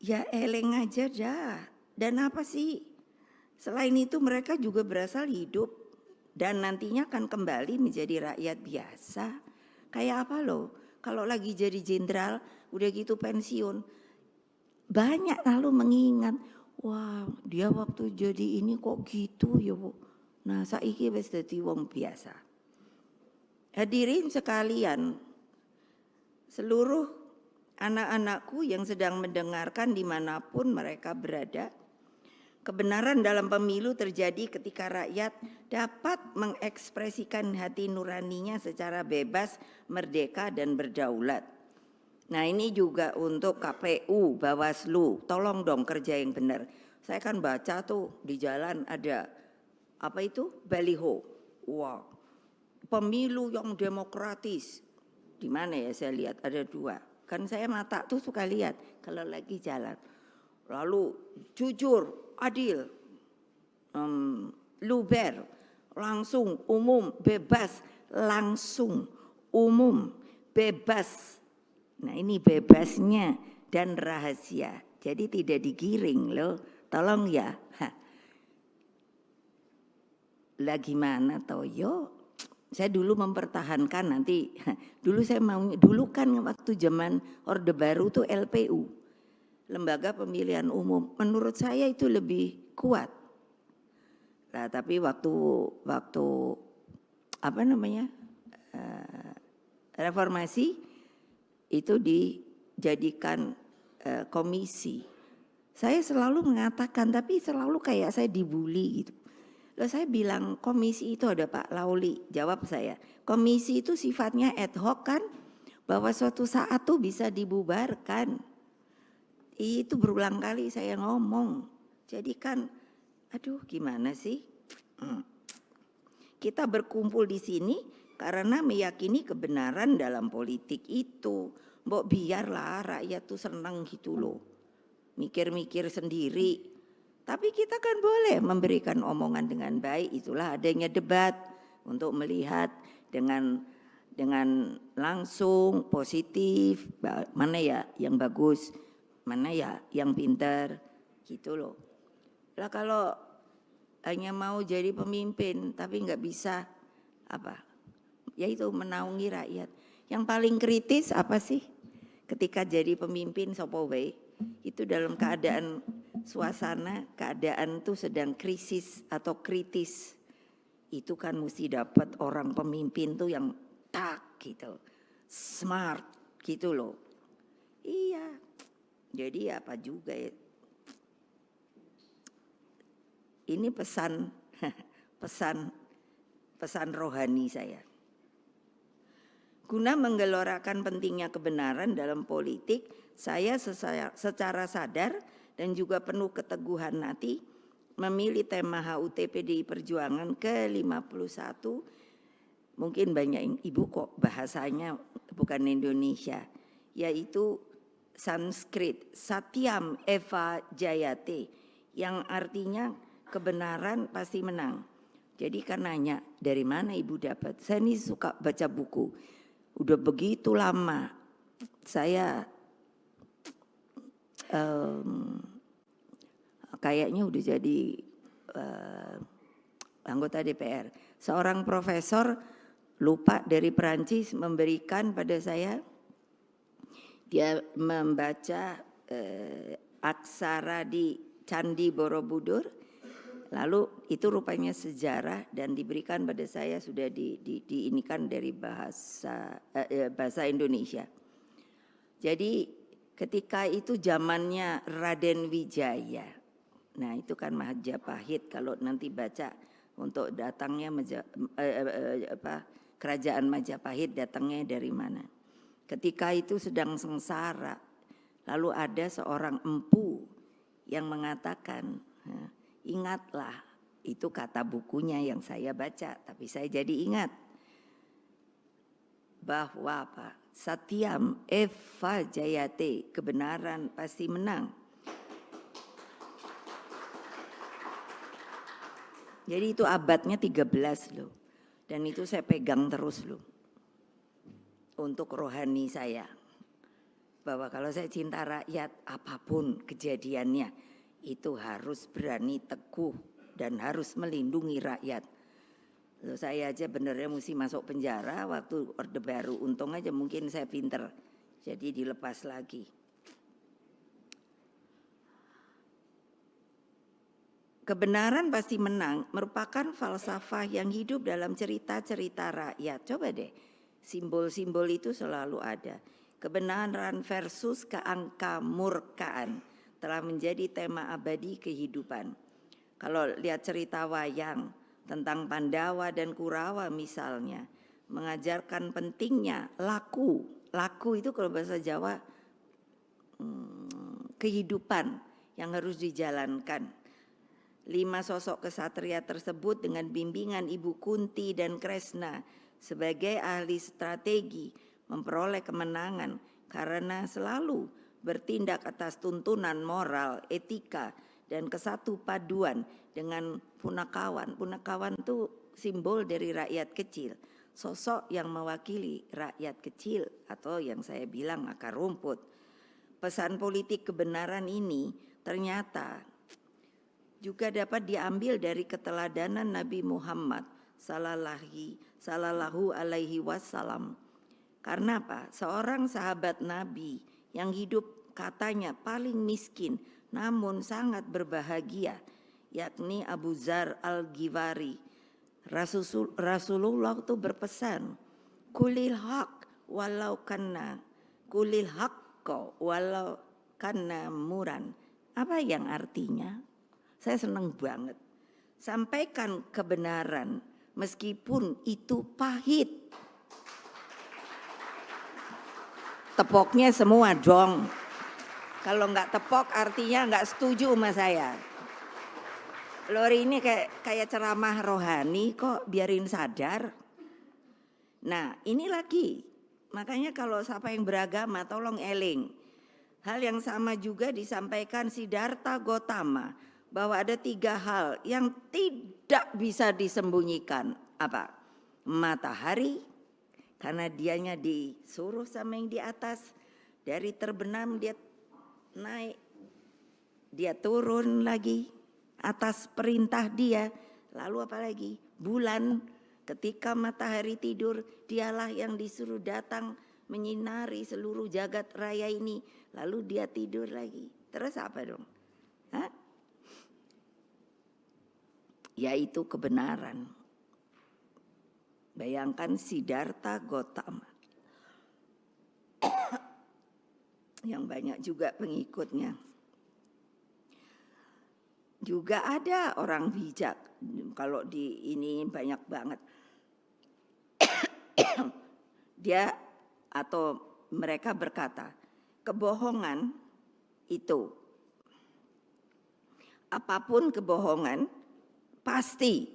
ya eleng aja dah. Dan apa sih? Selain itu mereka juga berasal hidup dan nantinya akan kembali menjadi rakyat biasa. Kayak apa loh, kalau lagi jadi jenderal udah gitu pensiun, banyak lalu mengingat, wah dia waktu jadi ini kok gitu ya Bu. Nah saiki wis dadi wong biasa. Hadirin sekalian, seluruh anak-anakku yang sedang mendengarkan dimanapun mereka berada, kebenaran dalam pemilu terjadi ketika rakyat dapat mengekspresikan hati nuraninya secara bebas, merdeka, dan berdaulat. Nah ini juga untuk KPU, Bawaslu, tolong dong kerja yang benar. Saya kan baca tuh di jalan ada apa itu baliho, wah pemilu yang demokratis. Di mana ya saya lihat ada 2. Kan saya mata tuh suka lihat kalau lagi jalan. Lalu jujur, adil, luber, langsung, umum, bebas, langsung, umum, bebas. Nah ini bebasnya dan rahasia. Jadi tidak digiring loh. Tolong ya. Lah gimana toyo? Saya dulu mempertahankan nanti, dulu saya mau, dulu kan waktu zaman Orde Baru tuh LPU, Lembaga Pemilihan Umum, menurut saya itu lebih kuat. Nah, tapi waktu apa namanya reformasi itu dijadikan komisi. Saya selalu mengatakan, tapi selalu kayak saya dibully gitu. Lalu saya bilang komisi itu ada Pak Lauli, jawab saya, komisi itu sifatnya ad hoc kan, bahwa suatu saat tuh bisa dibubarkan. Itu berulang kali saya ngomong. Jadi kan, aduh gimana sih? Kita berkumpul di sini karena meyakini kebenaran dalam politik itu. Mbok biarlah rakyat tuh senang gitu loh. Mikir-mikir sendiri. Tapi kita kan boleh memberikan omongan dengan baik, itulah adanya debat untuk melihat dengan langsung positif, mana ya yang bagus, mana ya yang pintar, gitu loh. Lah kalau hanya mau jadi pemimpin tapi nggak bisa apa, yaitu menaungi rakyat. Yang paling kritis apa sih? Ketika jadi pemimpin sopo wae, itu dalam keadaan suasana, keadaan tuh sedang krisis atau kritis. Itu kan mesti dapat orang pemimpin tuh yang tak gitu, smart gitu loh. Iya, jadi apa juga ya. Ini pesan rohani saya. Guna menggelorakan pentingnya kebenaran dalam politik, saya secara sadar dan juga penuh keteguhan hati memilih tema HUT PDI Perjuangan ke-51. Mungkin banyak ibu kok bahasanya bukan Indonesia, yaitu Sanskrit, Satyam Eva Jayate, yang artinya kebenaran pasti menang. Jadi kan nanya, dari mana ibu dapat? Saya ini suka baca buku. Udah begitu lama saya kayaknya udah jadi anggota DPR. Seorang profesor lupa dari Perancis memberikan pada saya, dia membaca aksara di Candi Borobudur, lalu itu rupanya sejarah dan diberikan pada saya sudah diinikan dari bahasa Indonesia. Jadi ketika itu zamannya Raden Wijaya. Nah itu kan Majapahit, kalau nanti baca untuk datangnya kerajaan Majapahit datangnya dari mana. Ketika itu sedang sengsara, lalu ada seorang empu yang mengatakan, ingatlah, itu kata bukunya yang saya baca, tapi saya jadi ingat bahwa apa? Satyam Eva Jayate, kebenaran pasti menang. Jadi itu abadnya 13 loh. Dan itu saya pegang terus loh. Untuk rohani saya. Bahwa kalau saya cinta rakyat, apapun kejadiannya, itu harus berani teguh dan harus melindungi rakyat. Loh, saya aja benernya mesti masuk penjara waktu Orde Baru. Untung aja mungkin saya pinter, jadi dilepas lagi. Kebenaran pasti menang merupakan falsafah yang hidup dalam cerita-cerita rakyat. Coba deh, simbol-simbol itu selalu ada. Kebenaran versus keangkamurkaan telah menjadi tema abadi kehidupan. Kalau lihat cerita wayang tentang Pandawa dan Kurawa misalnya, mengajarkan pentingnya laku. Laku itu kalau bahasa Jawa kehidupan yang harus dijalankan. 5 sosok kesatria tersebut dengan bimbingan Ibu Kunti dan Kresna sebagai ahli strategi memperoleh kemenangan karena selalu bertindak atas tuntunan moral, etika, dan kesatu paduan dengan Punakawan. Punakawan itu simbol dari rakyat kecil, sosok yang mewakili rakyat kecil atau yang saya bilang akar rumput. Pesan politik kebenaran ini ternyata juga dapat diambil dari keteladanan Nabi Muhammad sallallahu alaihi wasallam. Karena apa? Seorang sahabat Nabi yang hidup katanya paling miskin namun sangat berbahagia, yakni Abu Dzar Al-Ghifari. Rasulullah itu berpesan, kulil haq walau kana muran. Apa yang artinya? Saya senang banget. Sampaikan kebenaran meskipun itu pahit. Tepoknya semua dong. Kalau nggak tepok artinya nggak setuju sama saya. Lori ini kayak ceramah rohani kok, biarin sadar. Nah ini lagi. Makanya kalau siapa yang beragama tolong eling. Hal yang sama juga disampaikan Siddhartha Gautama. Bahwa ada 3 hal yang tidak bisa disembunyikan. Apa? Matahari, karena dianya disuruh sama yang di atas. Dari terbenam dia naik, dia turun lagi atas perintah dia. Lalu apa lagi? Bulan, ketika matahari tidur, dialah yang disuruh datang menyinari seluruh jagat raya ini. Lalu dia tidur lagi. Terus apa dong? Hah? Yaitu kebenaran. Bayangkan Siddhartha Gautama yang banyak juga pengikutnya. Juga ada orang bijak, kalau di ini banyak banget. Dia atau mereka berkata, kebohongan itu, apapun kebohongan, pasti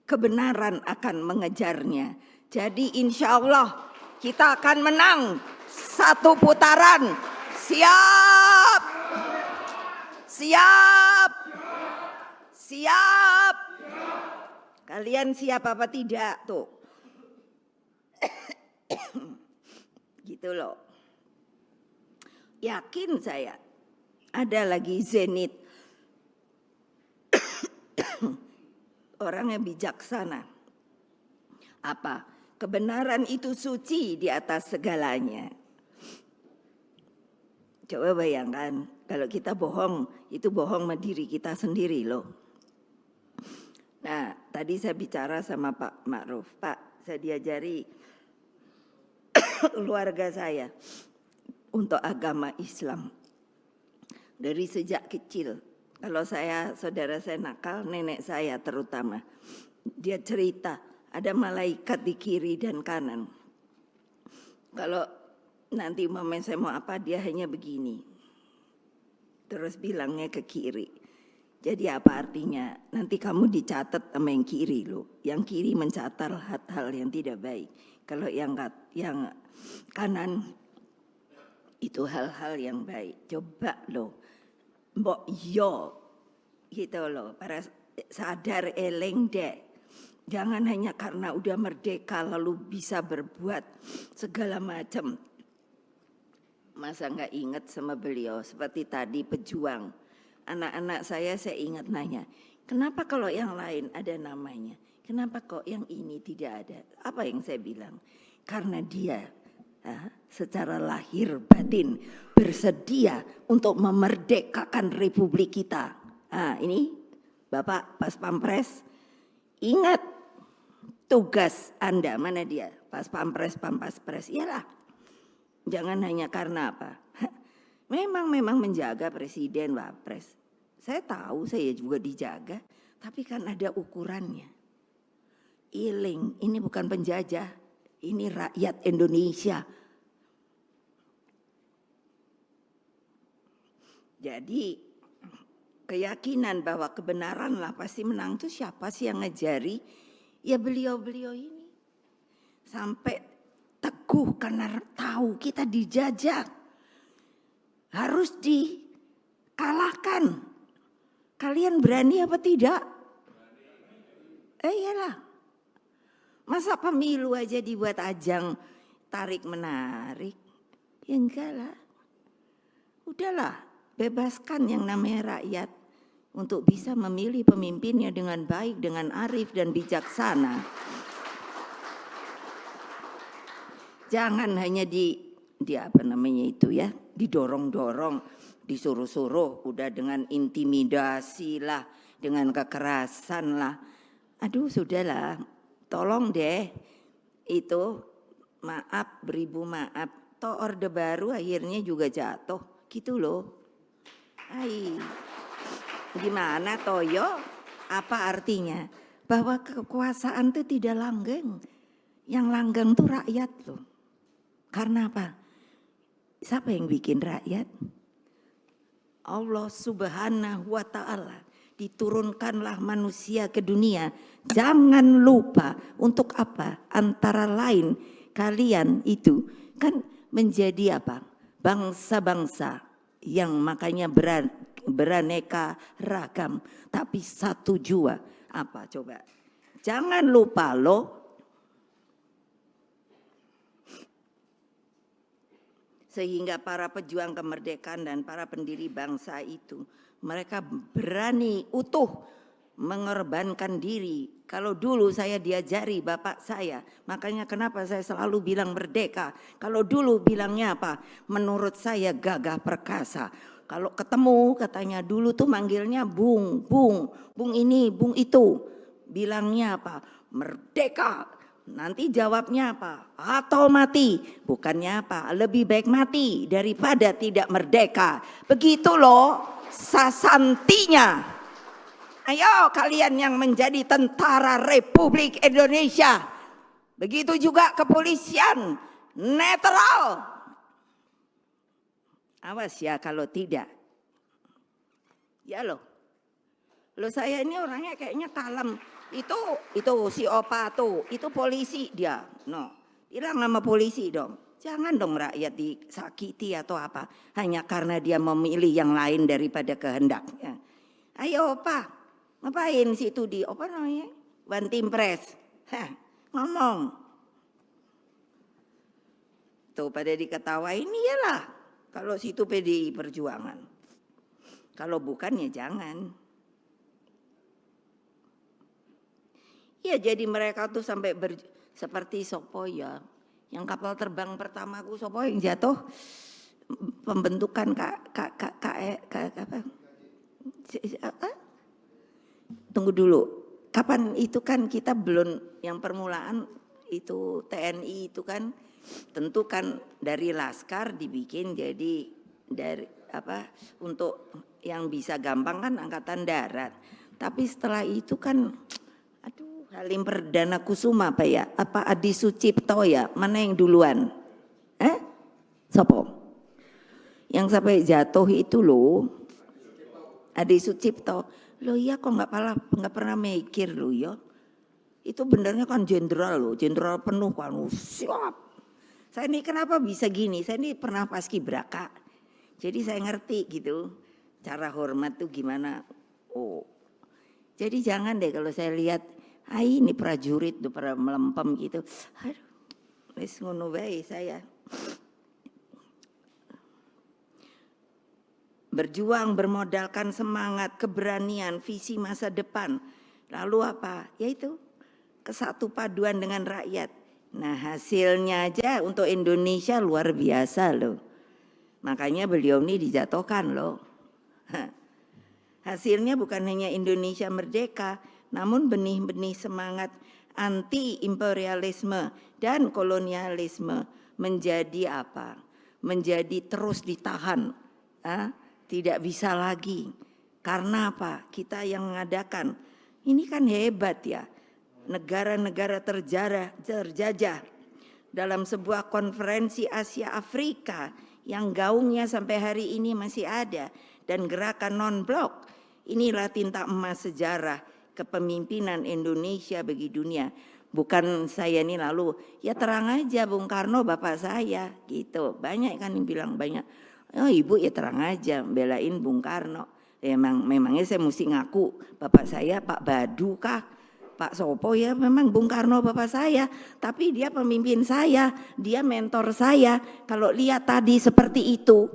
kebenaran akan mengejarnya. Jadi insya Allah kita akan menang 1 putaran. Siap? Siap? Siap? Kalian siap apa tidak tuh? Gitu loh. Yakin saya ada lagi Zenit. Orang yang bijaksana. Apa? Kebenaran itu suci di atas segalanya. Coba bayangkan kalau kita bohong, itu bohong sama diri kita sendiri loh. Nah, tadi saya bicara sama Pak Ma'ruf. Pak, saya diajari keluarga saya untuk agama Islam. Dari sejak kecil. Kalau saudara saya nakal, nenek saya terutama. Dia cerita, ada malaikat di kiri dan kanan. Kalau nanti mama saya mau apa, dia hanya begini. Terus bilangnya ke kiri. Jadi apa artinya? Nanti kamu dicatat sama yang kiri loh. Yang kiri mencatat hal-hal yang tidak baik. Kalau yang kanan itu hal-hal yang baik. Coba loh. Mbok yo gitu loh, para sadar eleng dek. Jangan hanya karena udah merdeka lalu bisa berbuat segala macam. Masa nggak ingat sama beliau seperti tadi pejuang. Anak-anak saya ingat nanya, kenapa kalau yang lain ada namanya? Kenapa kok yang ini tidak ada? Apa yang saya bilang? Karena dia secara lahir batin bersedia untuk memerdekakan republik kita. Ini Bapak Pas Pampres, ingat tugas Anda, mana dia? Pas Pampres, Pampres, iyalah. Jangan hanya karena apa? Memang menjaga presiden, wapres. Saya tahu saya juga dijaga, tapi kan ada ukurannya. Iling, ini bukan penjajah, ini rakyat Indonesia. Jadi keyakinan bahwa kebenaran lah pasti menang itu siapa sih yang ngejari? Ya beliau-beliau ini. Sampai teguh karena tahu kita dijajah. Harus dikalahkan. Kalian berani apa tidak? Iyalah. Masa pemilu aja dibuat ajang tarik menarik? Ya enggak lah. Udahlah, bebaskan yang namanya rakyat untuk bisa memilih pemimpinnya dengan baik, dengan arif dan bijaksana. Jangan hanya didorong-dorong, disuruh-suruh, udah dengan intimidasi lah, dengan kekerasan lah. Aduh sudahlah, tolong deh, itu maaf, beribu maaf, toh orde baru akhirnya juga jatuh, gitu loh. Gimana toyo? Apa artinya? Bahwa kekuasaan itu tidak langgeng, yang langgeng tuh rakyat loh. Karena apa? Siapa yang bikin rakyat? Allah Subhanahu wa ta'ala. Diturunkanlah manusia ke dunia. Jangan lupa untuk apa? Antara lain kalian itu kan menjadi apa? Bangsa-bangsa yang makanya beraneka ragam. Tapi satu jua. Apa coba? Jangan lupa loh. Sehingga para pejuang kemerdekaan dan para pendiri bangsa itu, mereka berani utuh mengorbankan diri. Kalau dulu saya diajari bapak saya, makanya kenapa saya selalu bilang merdeka. Kalau dulu bilangnya apa? Menurut saya gagah perkasa. Kalau ketemu katanya dulu tuh manggilnya bung ini, bung itu. Bilangnya apa? Merdeka. Nanti jawabnya apa? Atau mati. Bukannya apa? Lebih baik mati daripada tidak merdeka. Begitu loh sasantinya. Ayo kalian yang menjadi tentara Republik Indonesia. Begitu juga kepolisian netral. Awas ya kalau tidak. Ya loh. Loh saya ini orangnya kayaknya kalem. Itu si Opa tuh, itu polisi dia. No, bilang nama polisi dong. Jangan dong rakyat disakiti atau apa. Hanya karena dia memilih yang lain daripada kehendaknya. Ayo Opa, ngapain situ di apa namanya? Bantimpres. Ngomong. Tuh pada diketawain iyalah. Kalau situ PDI Perjuangan. Kalau bukan ya jangan. Ya jadi mereka tuh sampai seperti sopo ya. Yang kapal terbang pertamaku sopo yang jatuh pembentukan Tunggu dulu. Kapan itu kan kita belum yang permulaan itu TNI itu kan tentu kan dari Laskar dibikin jadi dari apa untuk yang bisa gampang kan angkatan darat. Tapi setelah itu kan Halim Perdana Kusuma apa ya? Apa Adi Sucipto ya? Mana yang duluan? Sopo? Yang sampai jatuh itu loh. Adi Sucipto. Loh iya kok nggak pernah mikir loh ya. Itu benernya kan jenderal loh, jenderal penuh kan. Siap. Saya ini kenapa bisa gini? Saya ini pernah paskibraka. Jadi saya ngerti gitu. Cara hormat tuh gimana. Oh. Jadi jangan deh kalau saya lihat ini prajurit tuh pada melempem gitu. Aduh, wis ngono wae saya. Berjuang bermodalkan semangat, keberanian, visi masa depan. Lalu apa? Yaitu kesatu paduan dengan rakyat. Nah, hasilnya aja untuk Indonesia luar biasa loh. Makanya beliau ini dijatuhkan loh. Hasilnya bukan hanya Indonesia merdeka, namun benih-benih semangat anti imperialisme dan kolonialisme menjadi apa? Menjadi terus ditahan, tidak bisa lagi. Karena apa? Kita yang mengadakan. Ini kan hebat ya. Negara-negara terjajah dalam sebuah konferensi Asia Afrika yang gaungnya sampai hari ini masih ada, dan gerakan non-blok. Inilah tinta emas sejarah kepemimpinan Indonesia bagi dunia. Bukan saya ini lalu, ya terang aja Bung Karno bapak saya gitu. Banyak kan yang bilang, banyak, oh ibu ya terang aja belain Bung Karno. Memangnya saya mesti ngaku bapak saya Pak Badu kah? Pak Sopo ya memang Bung Karno bapak saya. Tapi dia pemimpin saya, dia mentor saya. Kalau lihat tadi seperti itu,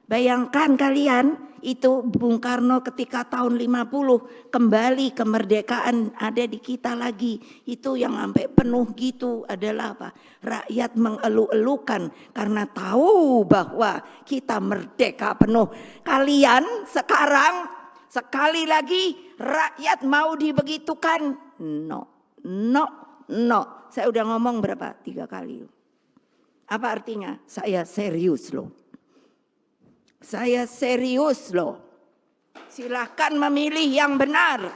bayangkan kalian itu Bung Karno ketika tahun 50 kembali kemerdekaan ada di kita lagi. Itu yang sampai penuh gitu adalah apa? Rakyat mengeluh-elukan karena tahu bahwa kita merdeka penuh. Kalian sekarang sekali lagi rakyat mau dibegitukan? No. Saya udah ngomong berapa? 3 kali. Apa artinya? Saya serius loh. Saya serius loh. Silahkan memilih yang benar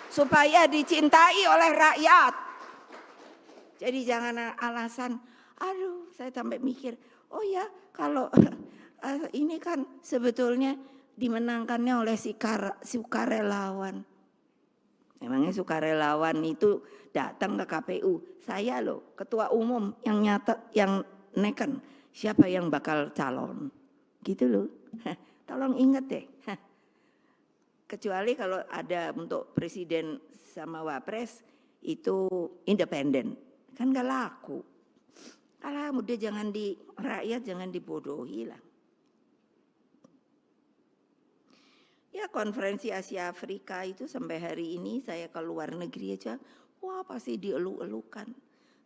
supaya dicintai oleh rakyat. Jadi jangan alasan, aduh saya sampai mikir, oh ya kalau ini kan sebetulnya dimenangkannya oleh sukarelawan. Memangnya sukarelawan itu datang ke KPU. Saya loh ketua umum yang neken siapa yang bakal calon. Gitu loh. Tolong ingat deh. Kecuali kalau ada untuk presiden sama wapres itu independen. Kan gak laku. Alah udah jangan rakyat jangan dibodohi lah. Ya konferensi Asia Afrika itu sampai hari ini saya ke luar negeri aja. Wah pasti dielu-elukan.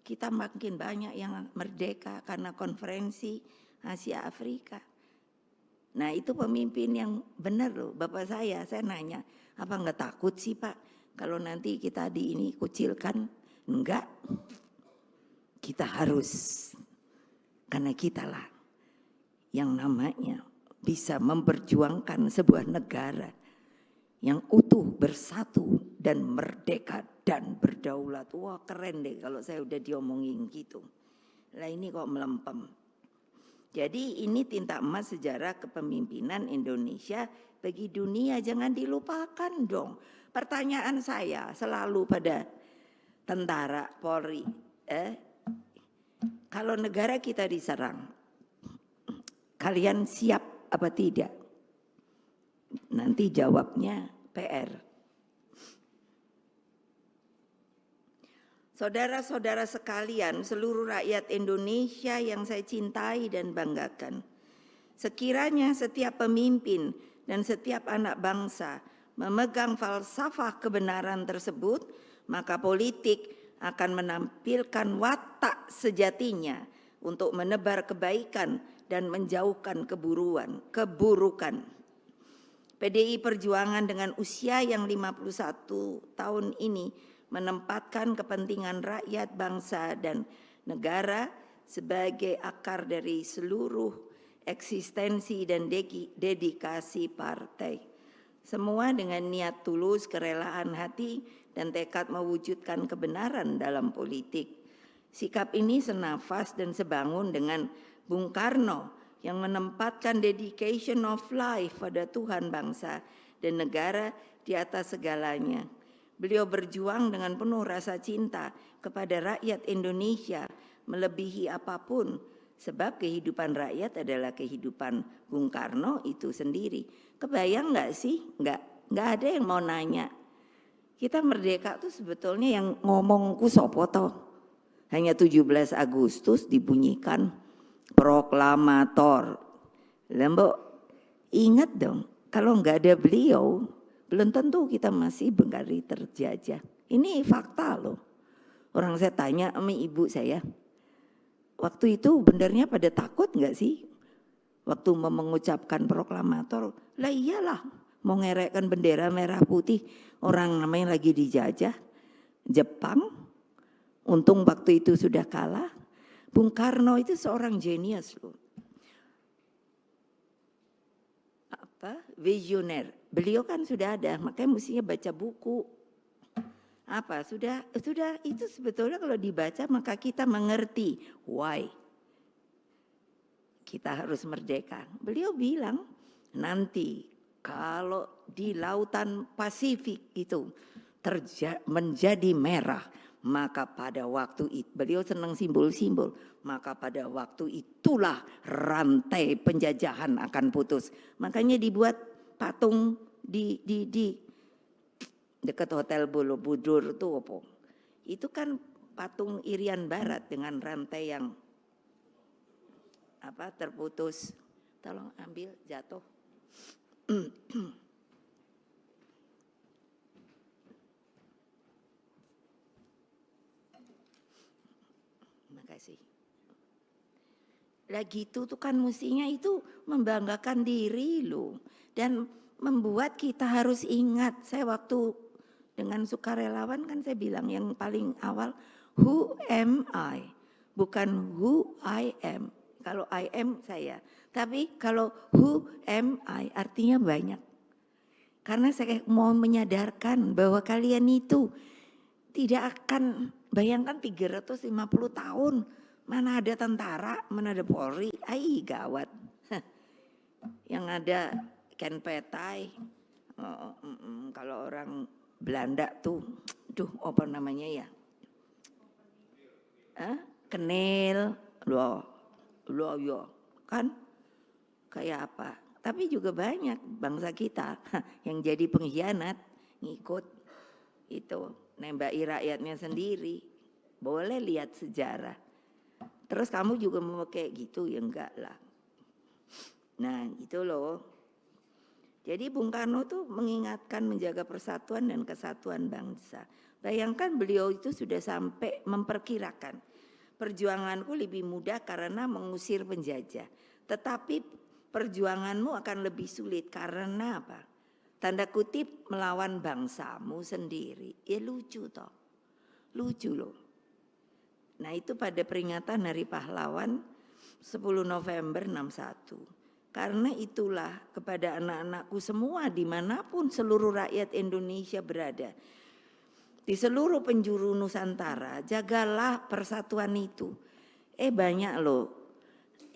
Kita makin banyak yang merdeka karena konferensi Asia Afrika. Nah itu pemimpin yang benar loh. Bapak saya nanya, apa enggak takut sih Pak kalau nanti kita kucilkan? Enggak. Kita harus, karena kitalah yang namanya bisa memperjuangkan sebuah negara yang utuh, bersatu dan merdeka dan berdaulat. Wah keren deh kalau saya udah diomongin gitu. Lah ini kok melempem. Jadi ini tinta emas sejarah kepemimpinan Indonesia bagi dunia, jangan dilupakan dong. Pertanyaan saya selalu pada tentara Polri, kalau negara kita diserang, kalian siap apa tidak? Nanti jawabnya PR. Saudara-saudara sekalian, seluruh rakyat Indonesia yang saya cintai dan banggakan. Sekiranya setiap pemimpin dan setiap anak bangsa memegang falsafah kebenaran tersebut, maka politik akan menampilkan watak sejatinya untuk menebar kebaikan dan menjauhkan keburukan. PDI Perjuangan dengan usia yang 51 tahun ini menempatkan kepentingan rakyat, bangsa, dan negara sebagai akar dari seluruh eksistensi dan dedikasi partai. Semua dengan niat tulus, kerelaan hati, dan tekad mewujudkan kebenaran dalam politik. Sikap ini senafas dan sebangun dengan Bung Karno yang menempatkan dedication of life pada Tuhan, bangsa, dan negara di atas segalanya. Beliau berjuang dengan penuh rasa cinta kepada rakyat Indonesia melebihi apapun, sebab kehidupan rakyat adalah kehidupan Bung Karno itu sendiri. Kebayang nggak sih? Nggak ada yang mau nanya. Kita merdeka tuh sebetulnya yang ngomongku sopo toh. Hanya 17 Agustus dibunyikan proklamator. Lembok, ingat dong, kalau nggak ada beliau, belum tentu kita masih bengkari terjajah. Ini fakta loh. Orang saya tanya sama ibu saya, waktu itu benernya pada takut nggak sih? Waktu mengucapkan proklamator, lah iyalah mau ngerekkan bendera merah putih, orang namanya lagi dijajah, Jepang, untung waktu itu sudah kalah. Bung Karno itu seorang jenius loh. Visioner. Beliau kan sudah ada, makanya mestinya baca buku. Sudah itu sebetulnya kalau dibaca maka kita mengerti why kita harus merdeka. Beliau bilang nanti kalau di lautan Pasifik itu menjadi merah, maka pada waktu itu, beliau senang simbol-simbol, maka pada waktu itulah rantai penjajahan akan putus. Makanya dibuat patung di dekat Hotel Borobudur tuh apa? Itu kan patung Irian Barat dengan rantai yang terputus. Tolong ambil, jatuh. Makasih. Lah gitu tuh kan mestinya itu membanggakan diri loh. Dan membuat kita harus ingat. Saya waktu dengan sukarelawan kan saya bilang yang paling awal, who am I? Bukan who I am. Kalau I am saya. Tapi kalau who am I artinya banyak. Karena saya mau menyadarkan bahwa kalian itu tidak akan, bayangkan 350 tahun. Mana ada tentara, mana ada Polri. Gawat. Yang ada Ken Petai. Kalau orang Belanda tuh, apa namanya ya? Kenil, loh yo, kan kayak apa? Tapi juga banyak bangsa kita yang jadi pengkhianat, ngikut itu, nembaki rakyatnya sendiri. Boleh lihat sejarah. Terus kamu juga mau kayak gitu ya enggak lah. Nah itu loh. Jadi Bung Karno tuh mengingatkan menjaga persatuan dan kesatuan bangsa. Bayangkan beliau itu sudah sampai memperkirakan perjuanganku lebih mudah karena mengusir penjajah. Tetapi perjuanganmu akan lebih sulit karena apa? Tanda kutip melawan bangsamu sendiri. Ya lucu toh. Lucu loh. Nah itu pada peringatan Hari Pahlawan 10 November 61. Karena itulah kepada anak-anakku semua dimanapun seluruh rakyat Indonesia berada. Di seluruh penjuru Nusantara jagalah persatuan itu. Banyak loh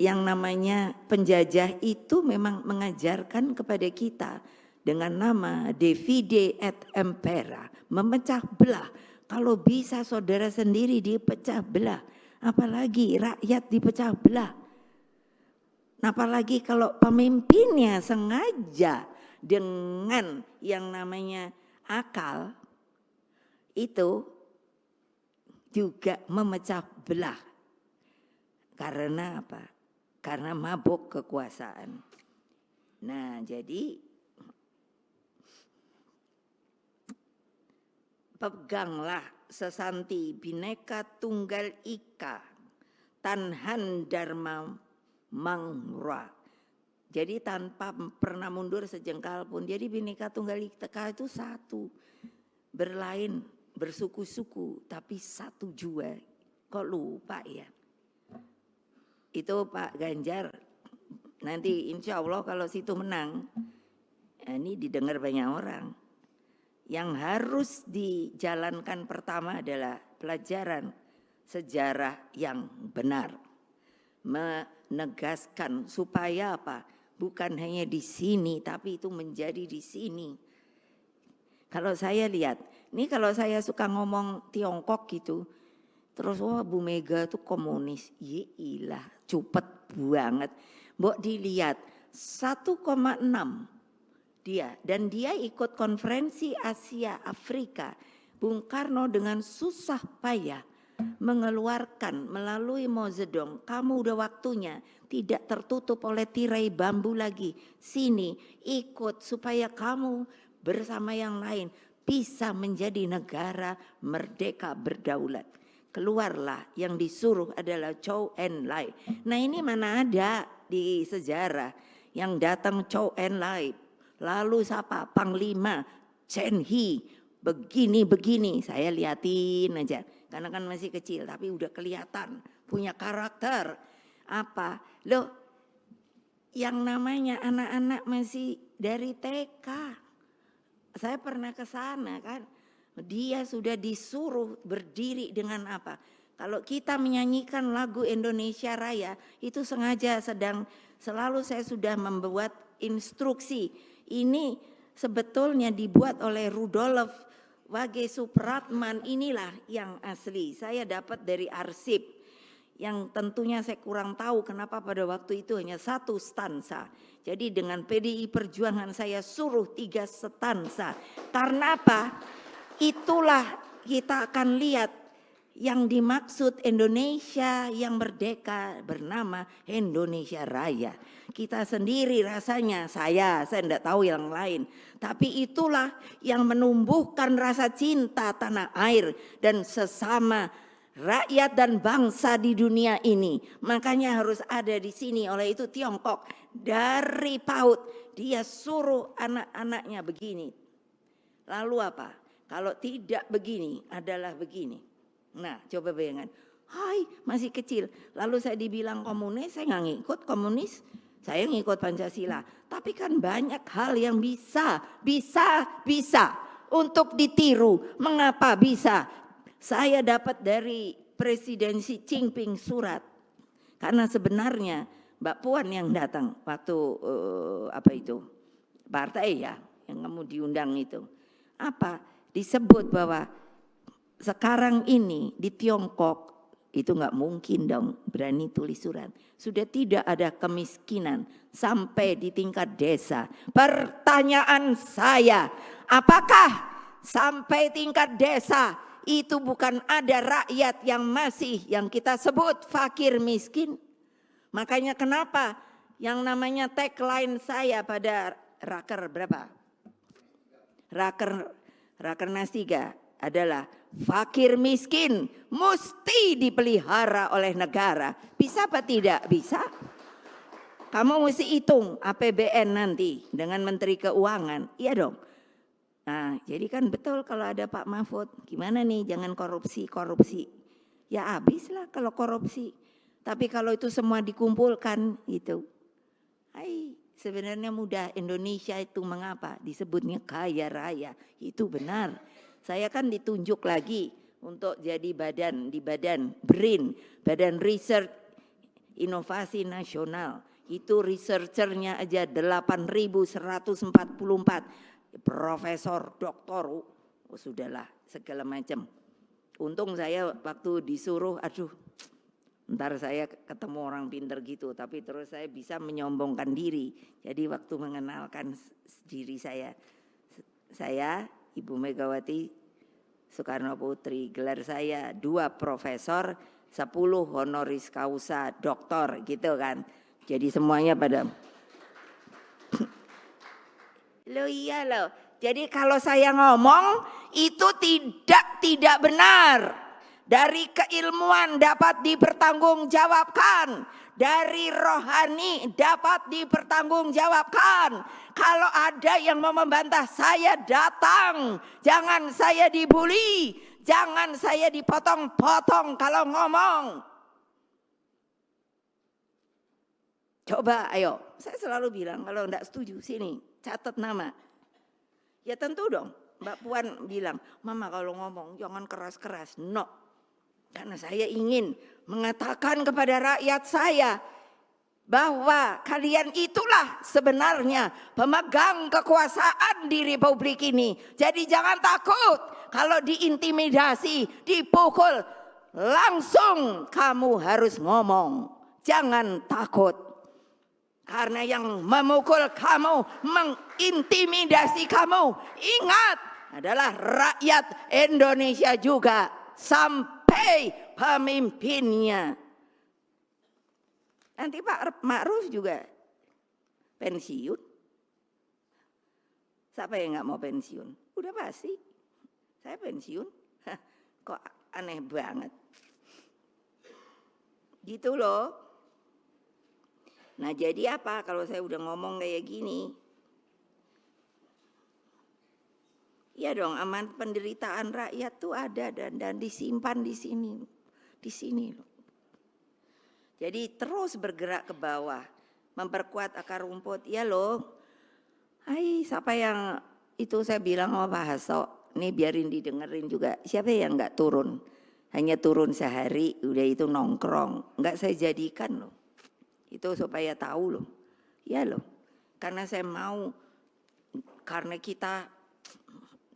yang namanya penjajah itu memang mengajarkan kepada kita dengan nama divide et impera, memecah belah. Kalau bisa saudara sendiri dipecah belah, apalagi rakyat dipecah belah. Apalagi kalau pemimpinnya sengaja dengan yang namanya akal, itu juga memecah belah. Karena apa? Karena mabuk kekuasaan. Nah jadi peganglah sesanti Bhinneka Tunggal Ika, Tanhan Dharma Mangra. Jadi tanpa pernah mundur sejengkal pun. Jadi Bhinneka Tunggal Ika itu satu. Berlain, bersuku-suku, tapi satu jua. Kok lupa ya? Itu Pak Ganjar. Nanti insya Allah kalau situ menang, ini didengar banyak orang. Yang harus dijalankan pertama adalah pelajaran sejarah yang benar. Menegaskan supaya apa? Bukan hanya di sini, tapi itu menjadi di sini. Kalau saya lihat, ini kalau saya suka ngomong Tiongkok gitu, terus Bu Mega tuh komunis, ilah cepet banget. Mbok dilihat 1,6 dia, dan dia ikut konferensi Asia Afrika. Bung Karno dengan susah payah mengeluarkan melalui Mao Zedong, kamu udah waktunya tidak tertutup oleh tirai bambu lagi. Sini ikut supaya kamu bersama yang lain bisa menjadi negara merdeka berdaulat. keluarlah yang disuruh adalah Zhou Enlai. Nah ini mana ada di sejarah yang datang Zhou Enlai, lalu siapa? Panglima Chen He, begini-begini, saya liatin aja. Karena kan masih kecil, tapi udah kelihatan punya karakter. Apa? Loh, yang namanya anak-anak masih dari TK. Saya pernah ke sana kan. Dia sudah disuruh berdiri dengan apa? Kalau kita menyanyikan lagu Indonesia Raya, itu sengaja selalu saya sudah membuat instruksi. Ini sebetulnya dibuat oleh Rudolf Wage Supratman, inilah yang asli. Saya dapat dari arsip yang tentunya saya kurang tahu kenapa pada waktu itu hanya 1 stansa. Jadi dengan PDI Perjuangan saya suruh 3 stansa. Karena apa? Itulah kita akan lihat yang dimaksud Indonesia yang merdeka bernama Indonesia Raya. Kita sendiri rasanya, saya tidak tahu yang lain. Tapi itulah yang menumbuhkan rasa cinta tanah air dan sesama rakyat dan bangsa di dunia ini. Makanya harus ada di sini. Oleh itu Tiongkok dari PAUD dia suruh anak-anaknya begini. Lalu apa? Kalau tidak begini adalah begini. Nah coba bayangkan. Hai masih kecil. Lalu saya dibilang komunis, saya nggak ngikut komunis. Saya ngikut Pancasila. Tapi kan banyak hal yang bisa untuk ditiru. Mengapa bisa? Saya dapat dari Presiden Xi Jinping surat. Karena sebenarnya Mbak Puan yang datang waktu partai ya yang kamu diundang itu. Apa? Disebut bahwa sekarang ini di Tiongkok itu nggak mungkin dong berani tulis surat. Sudah tidak ada kemiskinan sampai di tingkat desa. Pertanyaan saya, apakah sampai tingkat desa itu bukan ada rakyat yang masih yang kita sebut fakir miskin? Makanya kenapa yang namanya tagline saya pada Raker berapa? Rakernas 3 adalah fakir miskin mesti dipelihara oleh negara. Bisa apa tidak? Bisa. Kamu mesti hitung APBN nanti dengan Menteri Keuangan. Iya dong. Nah jadi kan betul kalau ada Pak Mahfud. Gimana nih jangan korupsi. Ya habislah kalau korupsi. Tapi kalau itu semua dikumpulkan gitu. Sebenarnya mudah. Indonesia itu mengapa disebutnya kaya raya. Itu benar. Saya kan ditunjuk lagi untuk jadi di badan BRIN, Badan Riset Inovasi Nasional. Itu researchernya aja 8.144. Profesor, doktor, sudahlah segala macam. Untung saya waktu disuruh, ntar saya ketemu orang pinter gitu, tapi terus saya bisa menyombongkan diri. Jadi waktu mengenalkan diri saya Ibu Megawati Soekarno Putri, gelar saya 2 profesor, 10 honoris causa doktor gitu kan. Jadi semuanya pada loh iya loh. Jadi kalau saya ngomong itu tidak benar. Dari keilmuan dapat dipertanggungjawabkan. Dari rohani dapat dipertanggungjawabkan. Kalau ada yang mau membantah saya datang. Jangan saya dibully. Jangan saya dipotong-potong kalau ngomong. Coba ayo. Saya selalu bilang kalau enggak setuju sini catat nama. Ya tentu dong. Mbak Puan bilang, Mama kalau ngomong jangan keras-keras. No. Karena saya ingin mengatakan kepada rakyat saya bahwa kalian itulah sebenarnya pemegang kekuasaan di Republik ini. Jadi jangan takut kalau diintimidasi, dipukul, langsung kamu harus ngomong. Jangan takut. Karena yang memukul kamu, mengintimidasi kamu, ingat adalah rakyat Indonesia juga. Sampai pemimpinnya. Nanti Pak Ma'ruf juga pensiun. Siapa yang nggak mau pensiun? Udah pasti. Saya pensiun. Kok aneh banget. Gitu loh. Nah jadi apa kalau saya udah ngomong kayak gini? Ya dong, aman penderitaan rakyat tuh ada dan disimpan di sini loh. Jadi terus bergerak ke bawah, memperkuat akar rumput. Ya loh, hai siapa yang itu saya bilang sama Pak Hasto, nih biarin didengerin juga. Siapa yang nggak turun? Hanya turun sehari, udah itu nongkrong. Nggak saya jadikan loh. Itu supaya tahu loh. Ya loh, karena saya mau, karena kita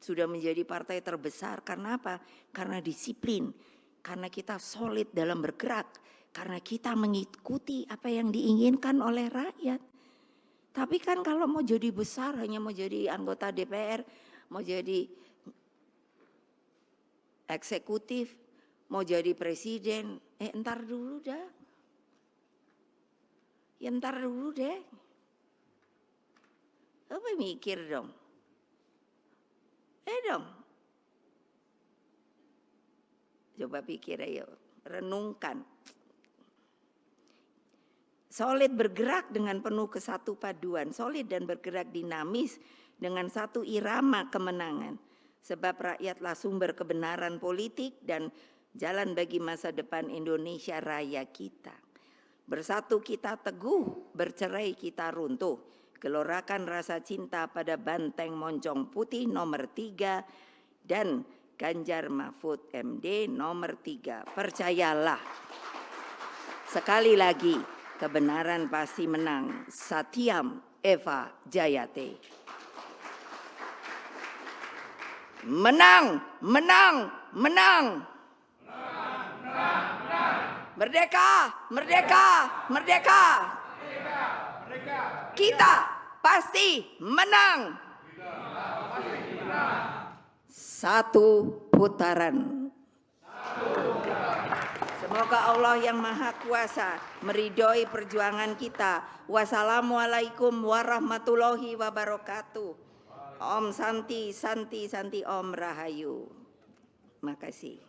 sudah menjadi partai terbesar. Karena apa? Karena disiplin. Karena kita solid dalam bergerak. Karena kita mengikuti apa yang diinginkan oleh rakyat. Tapi kan kalau mau jadi besar, hanya mau jadi anggota DPR, mau jadi eksekutif, mau jadi presiden, entar dulu dah. Ya entar dulu deh. Apa mikir dong? Dong. Coba pikir ayo, renungkan. Solid bergerak dengan penuh kesatu paduan, solid dan bergerak dinamis dengan satu irama kemenangan. Sebab rakyatlah sumber kebenaran politik dan jalan bagi masa depan Indonesia Raya kita. Bersatu kita teguh, bercerai kita runtuh. Gelorakan rasa cinta pada banteng moncong putih nomor 3 dan Ganjar Mahfud MD nomor 3. Percayalah. Sekali lagi, kebenaran pasti menang. Satyam Eva Jayate. Menang, menang, menang. Merdeka, merdeka, merdeka. Kita pasti menang. Satu putaran. Semoga Allah yang Maha Kuasa meridhoi perjuangan kita. Wassalamualaikum warahmatullahi wabarakatuh. Om Santi, Santi, Santi, Om Rahayu. Makasih.